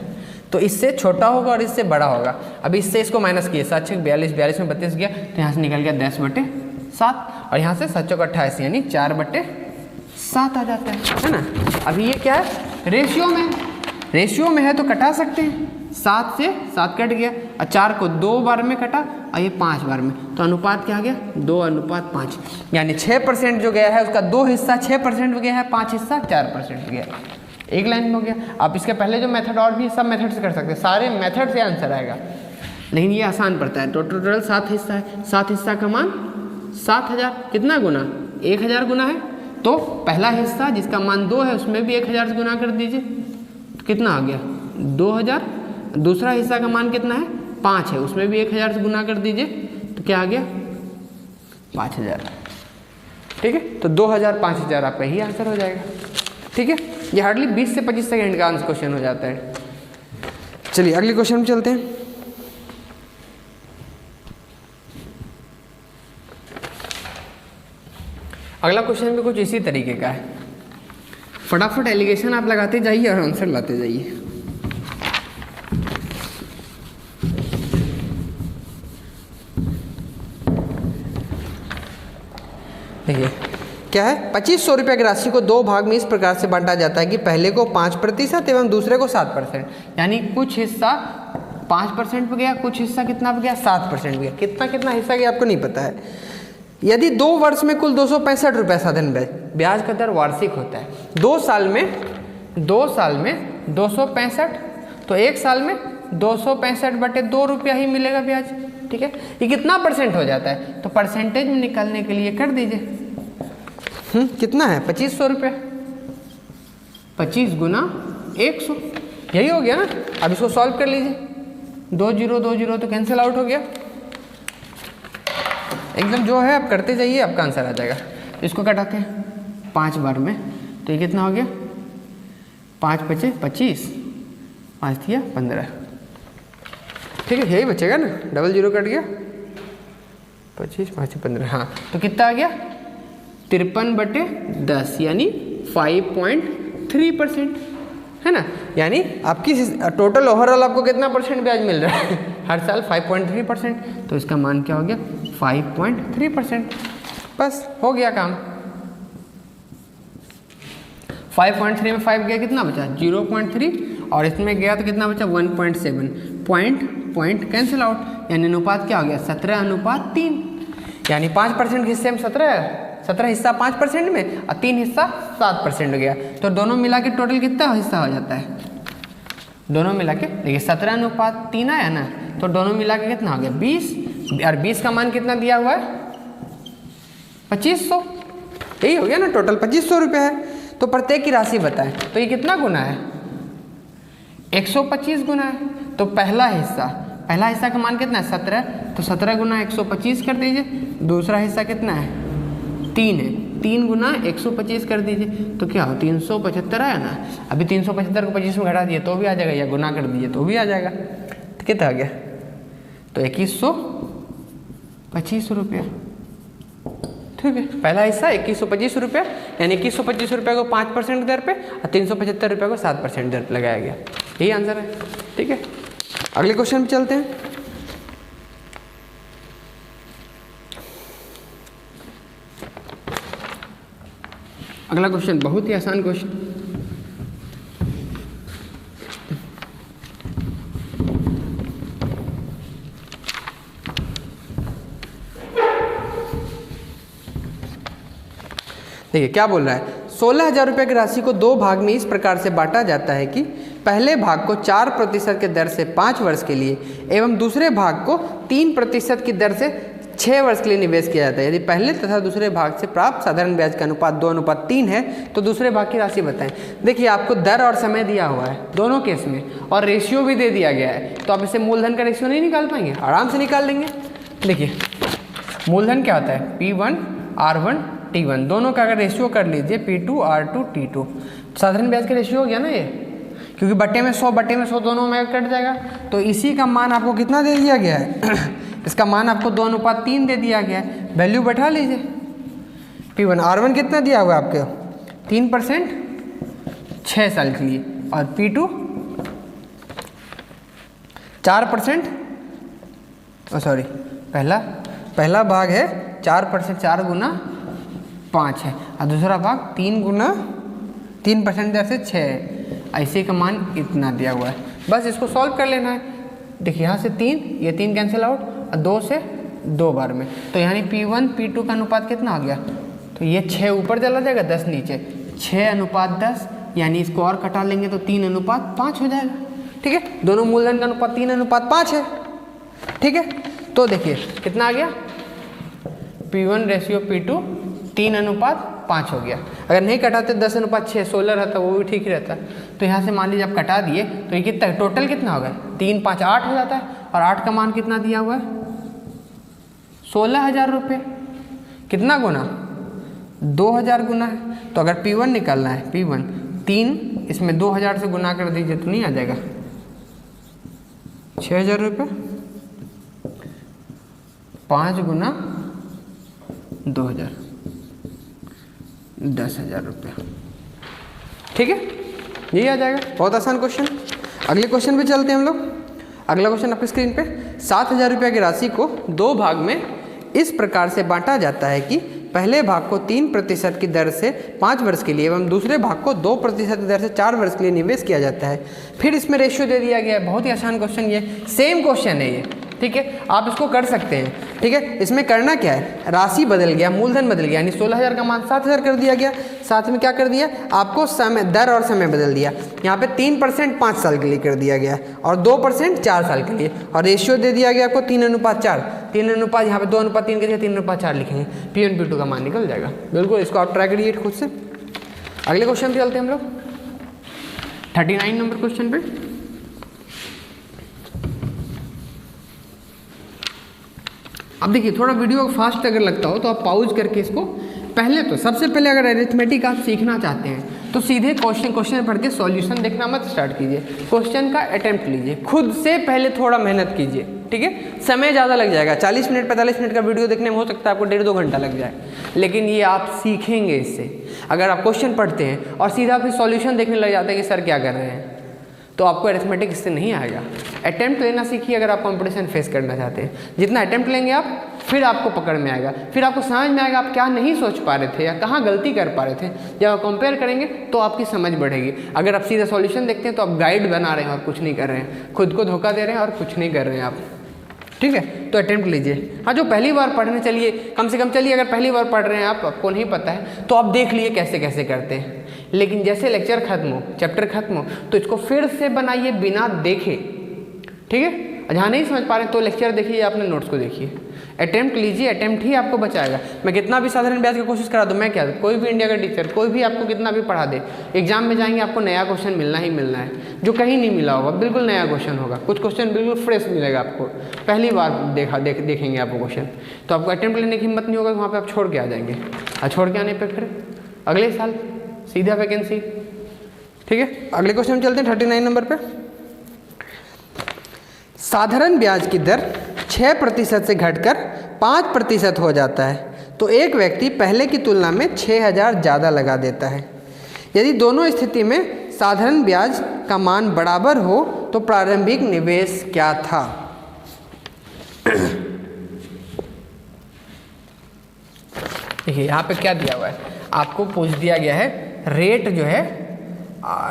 तो इससे छोटा होगा और इससे बड़ा होगा। अभी इससे इसको माइनस किए, 7 6 42, 42 में 32 गया, तो यहाँ से निकल गया 10/7, और यहाँ से 7 चौक 28, यानी 4/7 आ जाता है ना। अभी ये क्या है? रेशियो में, रेशियो में है तो कटा सकते हैं। 7 से 7 कट गया, और 4 को 2 बार में कटा, और ये 5 बार में, तो अनुपात क्या आ गया? 2:5, यानी 6% जो गया है उसका 2 हिस्सा 6% गया है, 5 हिस्सा 4% गया। एक लाइन में हो गया। आप इसके पहले जो मेथड और भी सब मेथड से कर सकते हैं, सारे मेथड से आंसर आएगा, लेकिन ये आसान पड़ता है। टोटल 7 हिस्सा है, 7 हिस्सा का मान 7,000, कितना गुना? 1,000 गुना है, तो पहला हिस्सा जिसका मान 2 है उसमें भी 1,000 से गुना कर दीजिए, तो कितना आ गया? 2,000। दूसरा हिस्सा का मान कितना है? 5 है, उसमें भी 1,000 से गुना कर दीजिए, तो क्या आ गया? 5,000, ठीक है। तो 2,000 5,000 आपका ही आंसर हो जाएगा, ठीक है। ये हार्डली 20 से 25 सेकेंड का आंसर क्वेश्चन हो जाता है। चलिए अगले क्वेश्चन में चलते हैं। अगला क्वेश्चन भी कुछ इसी तरीके का है। फटाफट एलिगेशन आप लगाते जाइए और आंसर लाते जाइए। देखिए क्या है? 2,500 रुपये की राशि को 2 भाग में इस प्रकार से बांटा जाता है कि पहले को 5% एवं दूसरे को 7%, यानी कुछ हिस्सा 5% पे गया, कुछ हिस्सा कितना पे गया? 7% पे गया। कितना कितना हिस्सा गया आपको नहीं पता है। यदि 2 वर्ष में कुल 265 रुपये साधारण ब्याज, ब्याज का दर वार्षिक होता है। 2 साल में 265, तो 1 साल में 265/2 रुपया ही मिलेगा ब्याज, ठीक है। ये कितना परसेंट हो जाता है? तो परसेंटेज में निकालने के लिए कर दीजिए, कितना है? 2,500 रुपये, 25 गुना 100, यही हो गया ना। अब इसको सॉल्व कर लीजिए, 2 0 2 0 तो कैंसिल आउट हो गया एकदम। जो है आप करते जाइए, आपका आंसर आ जाएगा। इसको कटाते हैं 5 बार में, तो ये कितना हो गया? 5 बचे 25, 5 दिया 15, ठीक है। यही बचेगा ना, डबल 0 कट गया, 25 5 15, हाँ। तो कितना आ गया? 53/10, यानी 5.3%, है ना। यानी आपकी टोटल ओवरऑल आपको कितना परसेंट ब्याज मिल रहा है? हर साल 5.3%, तो इसका मान क्या हो गया? 5.3%। बस हो गया काम। 5.3 में 5 गया, कितना बचा? 0.3, और इसमें गया तो कितना बचा? 1.7। पॉइंट कैंसिल आउट, यानी अनुपात क्या हो गया? 17:3, यानी 5% के हिस्से में 17 हिस्सा 5% में, और 3 हिस्सा 7% हो गया। तो दोनों मिला के टोटल कितना हिस्सा हो जाता है? दोनों मिला के देखिए 17:3 आया ना, तो दोनों मिला के कितना हो गया? 20, और 20 का मान कितना दिया हुआ है? 2,500, यही हो गया ना। टोटल 2,500 रुपये है। तो प्रत्येक की राशि बताएं, तो ये कितना गुना है? 125 गुना है। तो पहला हिस्सा का मान कितना है? 17, तो 17 गुना 125 कर दीजिए। दूसरा हिस्सा कितना है? 3 है, 3 गुना 125 कर दीजिए, तो क्या हो? 375 आया ना। अभी 375 को 25 में घटा दिए तो भी आ जाएगा, या गुना कर दीजिए तो भी आ जाएगा। तो कितना आ गया? तो 2,125 रुपया, ठीक है, पहला हिस्सा 2125 रुपये, यानी 2125 रुपये को 5% दर पे और 375 रुपये को 7% दर पे लगाया गया। यही आंसर है। ठीक है, अगले क्वेश्चन पे चलते हैं। अगला क्वेश्चन बहुत ही आसान क्वेश्चन। देखिए क्या बोल रहा है, 16,000 रुपये की राशि को 2 भाग में इस प्रकार से बांटा जाता है कि पहले भाग को 4% के दर से 5 वर्ष के लिए एवं दूसरे भाग को 3% की दर से 6 वर्ष के लिए निवेश किया जाता है। यदि पहले तथा दूसरे भाग से प्राप्त साधारण ब्याज का अनुपात 2:3 है तो दूसरे भाग की राशि बताएं। देखिए आपको दर और समय दिया हुआ है दोनों केस में, और रेशियो भी दे दिया गया है, तो आप इसे मूलधन का रेशियो नहीं निकाल पाएंगे, आराम से निकाल लेंगे। देखिए मूलधन क्या होता है, P1 R1 T1, दोनों का अगर रेशियो कर लीजिए P2 R2 T2, साधारण ब्याज का रेशियो हो गया ना ये, क्योंकि बट्टे में 100 दोनों में कट जाएगा। तो इसी का मान आपको कितना दे दिया गया है इसका मान आपको 2:3 दे दिया गया है, वैल्यू बैठा लीजिए। P1 R1 कितना दिया हुआ है आपके 3% 6 साल के लिए, और P2 4%, सॉरी पहला भाग है 4%, 4 गुना 5 है, और दूसरा भाग 3% दर से 6 है। ऐसे का मान इतना दिया हुआ है, बस इसको सॉल्व कर लेना है। देखिए यहाँ से 3, ये 3 कैंसिल आउट, और 2 से 2 बार में, तो यानी P1 P2 का अनुपात कितना हो गया, तो ये 6 ऊपर चला जाएगा 10 नीचे, 6:10, यानी इसको और कटा लेंगे तो 3:5 हो जाएगा। ठीक है, दोनों मूलधन का अनुपात 3:5 है। ठीक है, तो देखिए कितना आ गया, P1 रेशियो P2 3:5 हो गया। अगर नहीं कटाते 10:6 16 रहता, वो भी ठीक ही रहता। तो यहाँ से मान लीजिए आप कटा दिए तो ये कितना टोटल कितना होगा, 3 5 8 हो जाता है, और 8 का मान कितना दिया हुआ है 16,000 रुपये। कितना गुना, 2,000 गुना है। तो अगर P1 निकालना है, P1 3, इसमें 2,000 से गुना कर दीजिए तो नहीं आ जाएगा 6,000 रुपये, 5 गुना 2,000 10,000 रुपये। ठीक है, यही आ जाएगा, बहुत आसान क्वेश्चन। अगले क्वेश्चन पे चलते हैं हम लोग। अगला क्वेश्चन आपकी स्क्रीन पे, 7,000 रुपये की राशि को 2 भाग में इस प्रकार से बांटा जाता है कि पहले भाग को 3% की दर से 5 वर्ष के लिए एवं दूसरे भाग को 2% की दर से 4 वर्ष के लिए निवेश किया जाता है। फिर इसमें रेशियो दे दिया गया है। बहुत ही आसान क्वेश्चन, ये सेम क्वेश्चन है ये। ठीक है, आप इसको कर सकते हैं। ठीक है, इसमें करना क्या है, राशि बदल गया, मूलधन बदल गया, यानी 16,000 का मान 7,000 कर दिया गया। साथ में क्या कर दिया, आपको समय, दर और समय बदल दिया। यहाँ पे 3% 5 साल के लिए कर दिया गया, और 2% 4 साल के लिए, और रेशियो दे दिया गया आपको 3:4। 3:, यहाँ पे 2:3 के लिए 3:4 लिखेंगे, P1 P2 का मान निकल जाएगा। बिल्कुल, इसको आप ट्राई करिए खुद से। अगले क्वेश्चन पे चलते हैं हम लोग, 39 नंबर क्वेश्चन पे। अब देखिए, थोड़ा वीडियो फास्ट अगर लगता हो तो आप पॉज करके इसको, पहले तो सबसे पहले अगर अरिथमेटिक आप सीखना चाहते हैं तो सीधे क्वेश्चन पढ़ के सॉल्यूशन देखना मत स्टार्ट कीजिए, क्वेश्चन का अटेम्प्ट लीजिए, खुद से पहले थोड़ा मेहनत कीजिए। ठीक है, समय ज़्यादा लग जाएगा, 40 मिनट 45 मिनट का वीडियो देखने में हो सकता है आपको 1.5-2 घंटा लग जाए, लेकिन ये आप सीखेंगे इससे। अगर आप क्वेश्चन पढ़ते हैं और सीधा फिर सॉल्यूशन देखने लग जाते हैं कि सर क्या कर रहे हैं, तो आपको अरिथमेटिक इससे नहीं आएगा। अटेम्प्ट लेना सीखिए अगर आप कंपटीशन फेस करना चाहते हैं। जितना अटेम्प्ट लेंगे आप, फिर आपको पकड़ में आएगा, फिर आपको समझ में आएगा आप क्या नहीं सोच पा रहे थे या कहाँ गलती कर पा रहे थे। जब आप कंपेयर करेंगे तो आपकी समझ बढ़ेगी। अगर आप सीधा सॉल्यूशन देखते हैं तो आप गाइड बना रहे हैं और कुछ नहीं कर रहे हैं, खुद को धोखा दे रहे हैं और कुछ नहीं कर रहे हैं आप। ठीक है, तो अटेम्प्ट लीजिए। हाँ, जो पहली बार पढ़ने चलिए, कम से कम चलिए, अगर पहली बार पढ़ रहे हैं आप, आपको नहीं पता है तो आप देख लिए कैसे कैसे करते हैं, लेकिन जैसे लेक्चर खत्म हो, चैप्टर खत्म हो, तो इसको फिर से बनाइए बिना देखे। ठीक है, जहाँ नहीं समझ पा रहे तो लेक्चर देखिए, अपने नोट्स को देखिए, अटेम्प्ट लीजिए, अटेम्प्ट ही आपको बचाएगा। मैं कितना भी साधारण ब्याज की कोशिश करा दूँ, मैं क्या, कोई भी इंडिया का टीचर, कोई भी आपको कितना भी पढ़ा दे, एग्जाम में जाएंगे आपको नया क्वेश्चन मिलना ही मिलना है, जो कहीं नहीं मिला होगा, बिल्कुल नया क्वेश्चन होगा। कुछ क्वेश्चन बिल्कुल फ्रेश मिलेगा आपको, पहली बार देखेंगे आपको क्वेश्चन, तो आपको अटेम्प्ट लेने की हिम्मत नहीं होगा, वहाँ पर आप छोड़ के आ जाएंगे, और छोड़ के आने पर फिर अगले साल सीधा वैकेंसी। ठीक है, अगले क्वेश्चन में चलते हैं 39 नंबर पे। साधारण ब्याज की दर 6% से घटकर 5% हो जाता है तो एक व्यक्ति पहले की तुलना में 6,000 ज़्यादा लगा देता है। यदि दोनों स्थिति में साधारण ब्याज का मान बराबर हो तो प्रारंभिक निवेश क्या था। देखिए यहाँ पे क्या दिया हुआ है, आपको पूछ दिया गया है रेट जो है,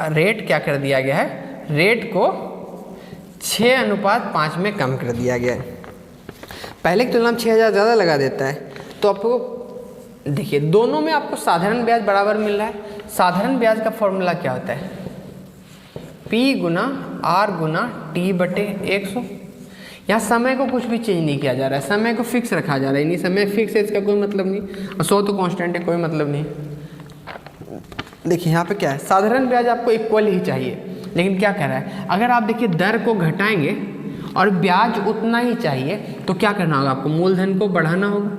रेट क्या कर दिया गया है, रेट को 6:5 में कम कर दिया गया है। पहले की तुलना में 6,000 ज़्यादा लगा देता है, तो आपको देखिए दोनों में आपको साधारण ब्याज बराबर मिल रहा है। साधारण ब्याज का फॉर्मूला क्या होता है, P गुना R गुना T बटे 100। यहाँ समय को कुछ भी चेंज नहीं किया जा रहा है, समय को फिक्स रखा जा रहा है, नहीं समय फिक्स है इसका कोई मतलब नहीं, और 100 तो कांस्टेंट है, कोई मतलब नहीं। देखिए यहाँ पे क्या है, साधारण ब्याज आपको इक्वल ही चाहिए, लेकिन क्या कह रहा है, अगर आप देखिए दर को घटाएंगे और ब्याज उतना ही चाहिए तो क्या करना होगा, आपको मूलधन को बढ़ाना होगा,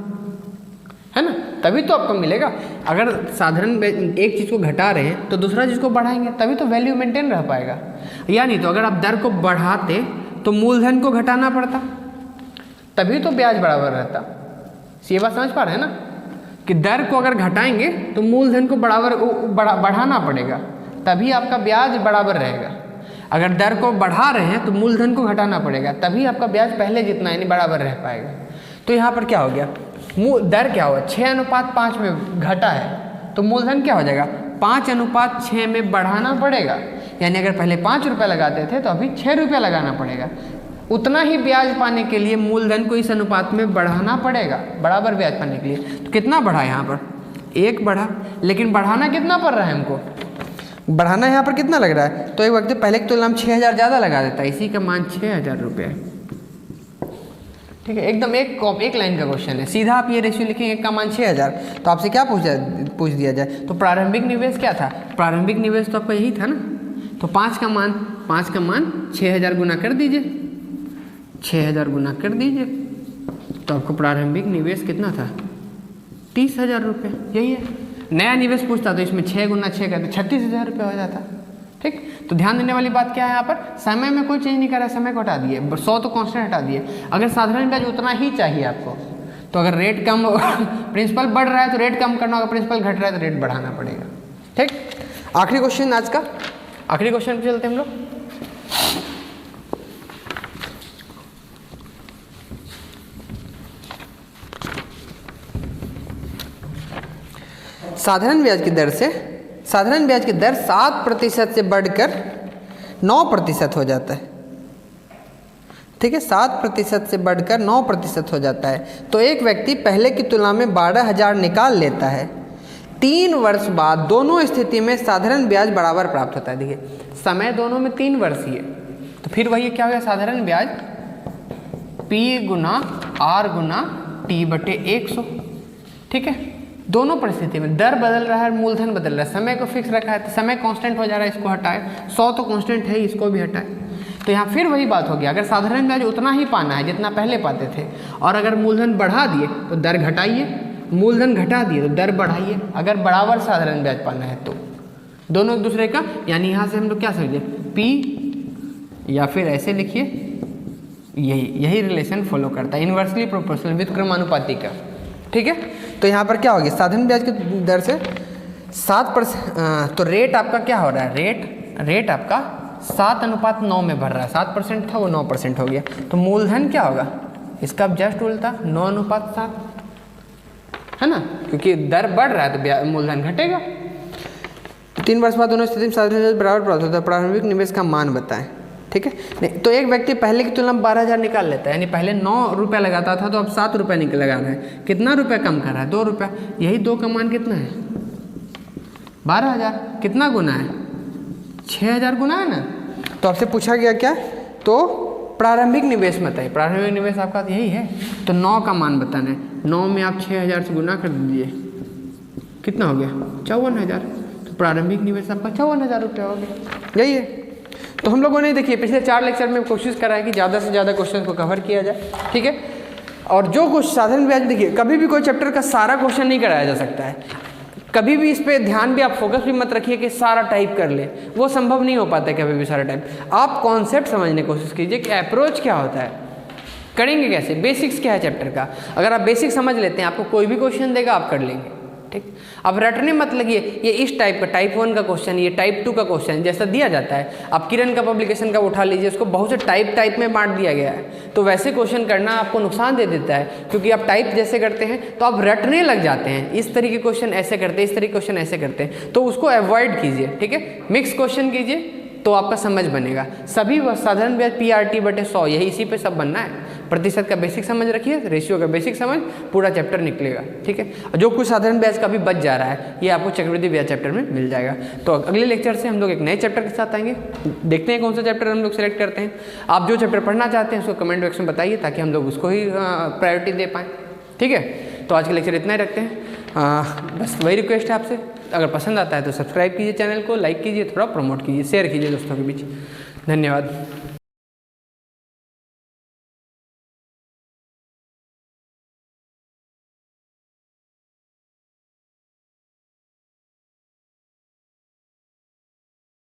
है ना, तभी तो आपको मिलेगा। अगर साधारण एक चीज़ को घटा रहे हैं तो दूसरा चीज़ को बढ़ाएंगे, तभी तो वैल्यू मेंटेन रह पाएगा। या नहीं तो अगर आप दर को बढ़ाते तो मूलधन को घटाना पड़ता, तभी तो ब्याज बराबर रहता। ये बात समझ पा रहे हैं ना, कि दर को अगर घटाएंगे तो मूलधन को बढ़ाना पड़ेगा, तभी आपका ब्याज बराबर रहेगा। अगर दर को बढ़ा रहे हैं तो मूलधन को घटाना पड़ेगा, तभी आपका ब्याज पहले जितना यानी बराबर रह पाएगा। तो यहाँ पर क्या हो गया, दर क्या हुआ, 6:5 में घटा है, तो मूलधन क्या हो जाएगा, 5:6 में बढ़ाना पड़ेगा। यानी अगर पहले 5 रुपये लगाते थे तो अभी 6 रुपये लगाना पड़ेगा। उतना ही ब्याज पाने के लिए मूलधन को इस अनुपात में बढ़ाना पड़ेगा, बराबर ब्याज पाने के लिए। तो कितना बढ़ा यहाँ पर, 1 बढ़ा, लेकिन बढ़ाना कितना पड़ रहा है हमको, बढ़ाना यहाँ पर कितना लग रहा है, तो एक व्यक्ति पहले की तुलना में 6,000 ज़्यादा लगा देता है, इसी का मान 6,000 रुपये है। ठीक है, एकदम एक लाइन का क्वेश्चन है, सीधा आप ये रेशियो लिखेंगे, एक का मान 6,000, तो आपसे क्या पूछ दिया जाए, तो प्रारंभिक निवेश क्या था, प्रारंभिक निवेश तो आपका यही था ना, तो 5 का मान 6,000 गुना कर दीजिए, 6,000 गुना कर दीजिए, तो आपको प्रारंभिक निवेश कितना था, 30,000 रुपये। यही है, नया निवेश पूछता तो इसमें 6 गुना 6 करते 36,000 रुपये हो जाता। ठीक, तो ध्यान देने वाली बात क्या है, यहाँ पर समय में कोई चेंज नहीं कर रहा है, समय को हटा दिए, 100 तो कांस्टेंट हटा दिए। अगर साधारण ब्याज उतना ही चाहिए आपको, तो अगर रेट कम प्रिंसिपल बढ़ रहा है तो रेट कम करना होगा, प्रिंसिपल घट रहा है तो रेट बढ़ाना पड़ेगा। ठीक, आखिरी क्वेश्चन आज का, आखिरी क्वेश्चन पे चलते हैं हम लोग। साधारण ब्याज की दर 7% से बढ़कर 9% हो जाता है। ठीक है, 7% से बढ़कर 9% हो जाता है, तो एक व्यक्ति पहले की तुलना में 12,000 निकाल लेता है। 3 वर्ष बाद दोनों स्थिति में साधारण ब्याज बराबर प्राप्त होता है। देखिए समय दोनों में 3 वर्ष ही है, तो फिर वही क्या हो गया, साधारण ब्याज P गुना R गुना T बटे 100। ठीक है, दोनों परिस्थिति में दर बदल रहा है, मूलधन बदल रहा है, समय को फिक्स रखा है तो समय कांस्टेंट हो जा रहा है, इसको हटाए, 100 तो कांस्टेंट है, इसको भी हटाए। तो यहाँ फिर वही बात हो गया, अगर साधारण ब्याज उतना ही पाना है जितना पहले पाते थे, और अगर मूलधन बढ़ा दिए तो दर घटाइए, मूलधन घटा दिए तो दर बढ़ाइए, अगर बराबर साधारण ब्याज पाना है तो दोनों एक दूसरे का, यानी यहाँ से हम लोग क्या समझे, P या फिर ऐसे लिखिए, यही रिलेशन फॉलो करता है, इन्वर्सली प्रोपोर्शनल व्युत्क्रमानुपाती का। ठीक है, तो यहाँ पर क्या होगी, साधारण ब्याज की दर से 7%, तो रेट आपका क्या हो रहा है, रेट आपका 7:9 में बढ़ रहा है, 7% था वो 9% हो गया, तो मूलधन क्या होगा, इसका अब जस्ट उल्टा 9:7, है ना, क्योंकि दर बढ़ रहा है तो मूलधन घटेगा। तो 3 वर्ष बाद दोनों स्थिति में साधारण ब्याज बराबर प्राप्त होता है। प्रारंभिक निवेश का मान बताएं। ठीक है, नहीं तो एक व्यक्ति पहले की तुलना में 12,000 निकाल लेता है, यानी पहले 9 रुपये लगाता था तो अब 7 रुपये लगा रहा है, कितना रुपये कम कर रहा है, 2 रुपये। यही 2 का मान कितना है, 12,000, कितना गुना है, 6,000 गुना है ना। तो आपसे पूछा गया क्या, तो प्रारंभिक निवेश बताइए, प्रारंभिक निवेश आपका यही है, तो 9 का मान बताना है, 9 में आप 6,000 से गुना कर दीजिए, कितना हो गया, 54,000, तो प्रारंभिक निवेश आपका 54,000 रुपये हो गया। यही है, तो हम लोगों ने देखिए पिछले 4 लेक्चर में कोशिश करा है कि ज़्यादा से ज़्यादा क्वेश्चन को कवर किया जाए। ठीक है, और जो कुछ साधारण ब्याज, देखिए कभी भी कोई चैप्टर का सारा क्वेश्चन नहीं कराया जा सकता है, कभी भी इस पे ध्यान भी, आप फोकस भी मत रखिए कि सारा टाइप कर ले, वो संभव नहीं हो पाता है कभी भी सारा टाइप। आप कॉन्सेप्ट समझने की कोशिश कीजिए कि अप्रोच क्या होता है, करेंगे कैसे, बेसिक्स क्या है चैप्टर का, अगर आप बेसिक समझ लेते हैं आपको कोई भी क्वेश्चन देगा आप कर लेंगे, ठीक। अब रटने मत लगिए, ये इस टाइप का टाइप 1 का क्वेश्चन, ये टाइप 2 का क्वेश्चन जैसा दिया जाता है, आप किरण का पब्लिकेशन का उठा लीजिए, उसको बहुत से टाइप में बांट दिया गया है, तो वैसे क्वेश्चन करना आपको नुकसान दे देता है, क्योंकि आप टाइप जैसे करते हैं तो आप रटने लग जाते हैं, इस तरीके क्वेश्चन ऐसे करते हैं, इस तरीके क्वेश्चन ऐसे करते हैं, तो उसको अवॉइड कीजिए, ठीक है। मिक्स क्वेश्चन कीजिए तो आपका समझ बनेगा। सभी साधारण ब्याज PRT/100 यही इसी पे सब बनना है। प्रतिशत का बेसिक समझ रखिए, रेशियो का बेसिक समझ, पूरा चैप्टर निकलेगा, ठीक है। जो कुछ साधारण ब्याज का भी बच जा रहा है ये आपको चक्रवृद्धि ब्याज चैप्टर में मिल जाएगा। तो अगले लेक्चर से हम लोग एक नए चैप्टर के साथ आएंगे, देखते हैं कौन सा चैप्टर हम लोग सेलेक्ट करते हैं। आप जो चैप्टर पढ़ना चाहते हैं उसको कमेंट बॉक्स में बताइए ताकि हम लोग उसको ही प्रायोरिटी दे पाएँ, ठीक है। तो आज के लेक्चर इतना ही रखते हैं। बस वही रिक्वेस्ट है आपसे, अगर पसंद आता है तो सब्सक्राइब कीजिए चैनल को, लाइक कीजिए, थोड़ा प्रमोट कीजिए, शेयर कीजिए दोस्तों के बीच। धन्यवाद।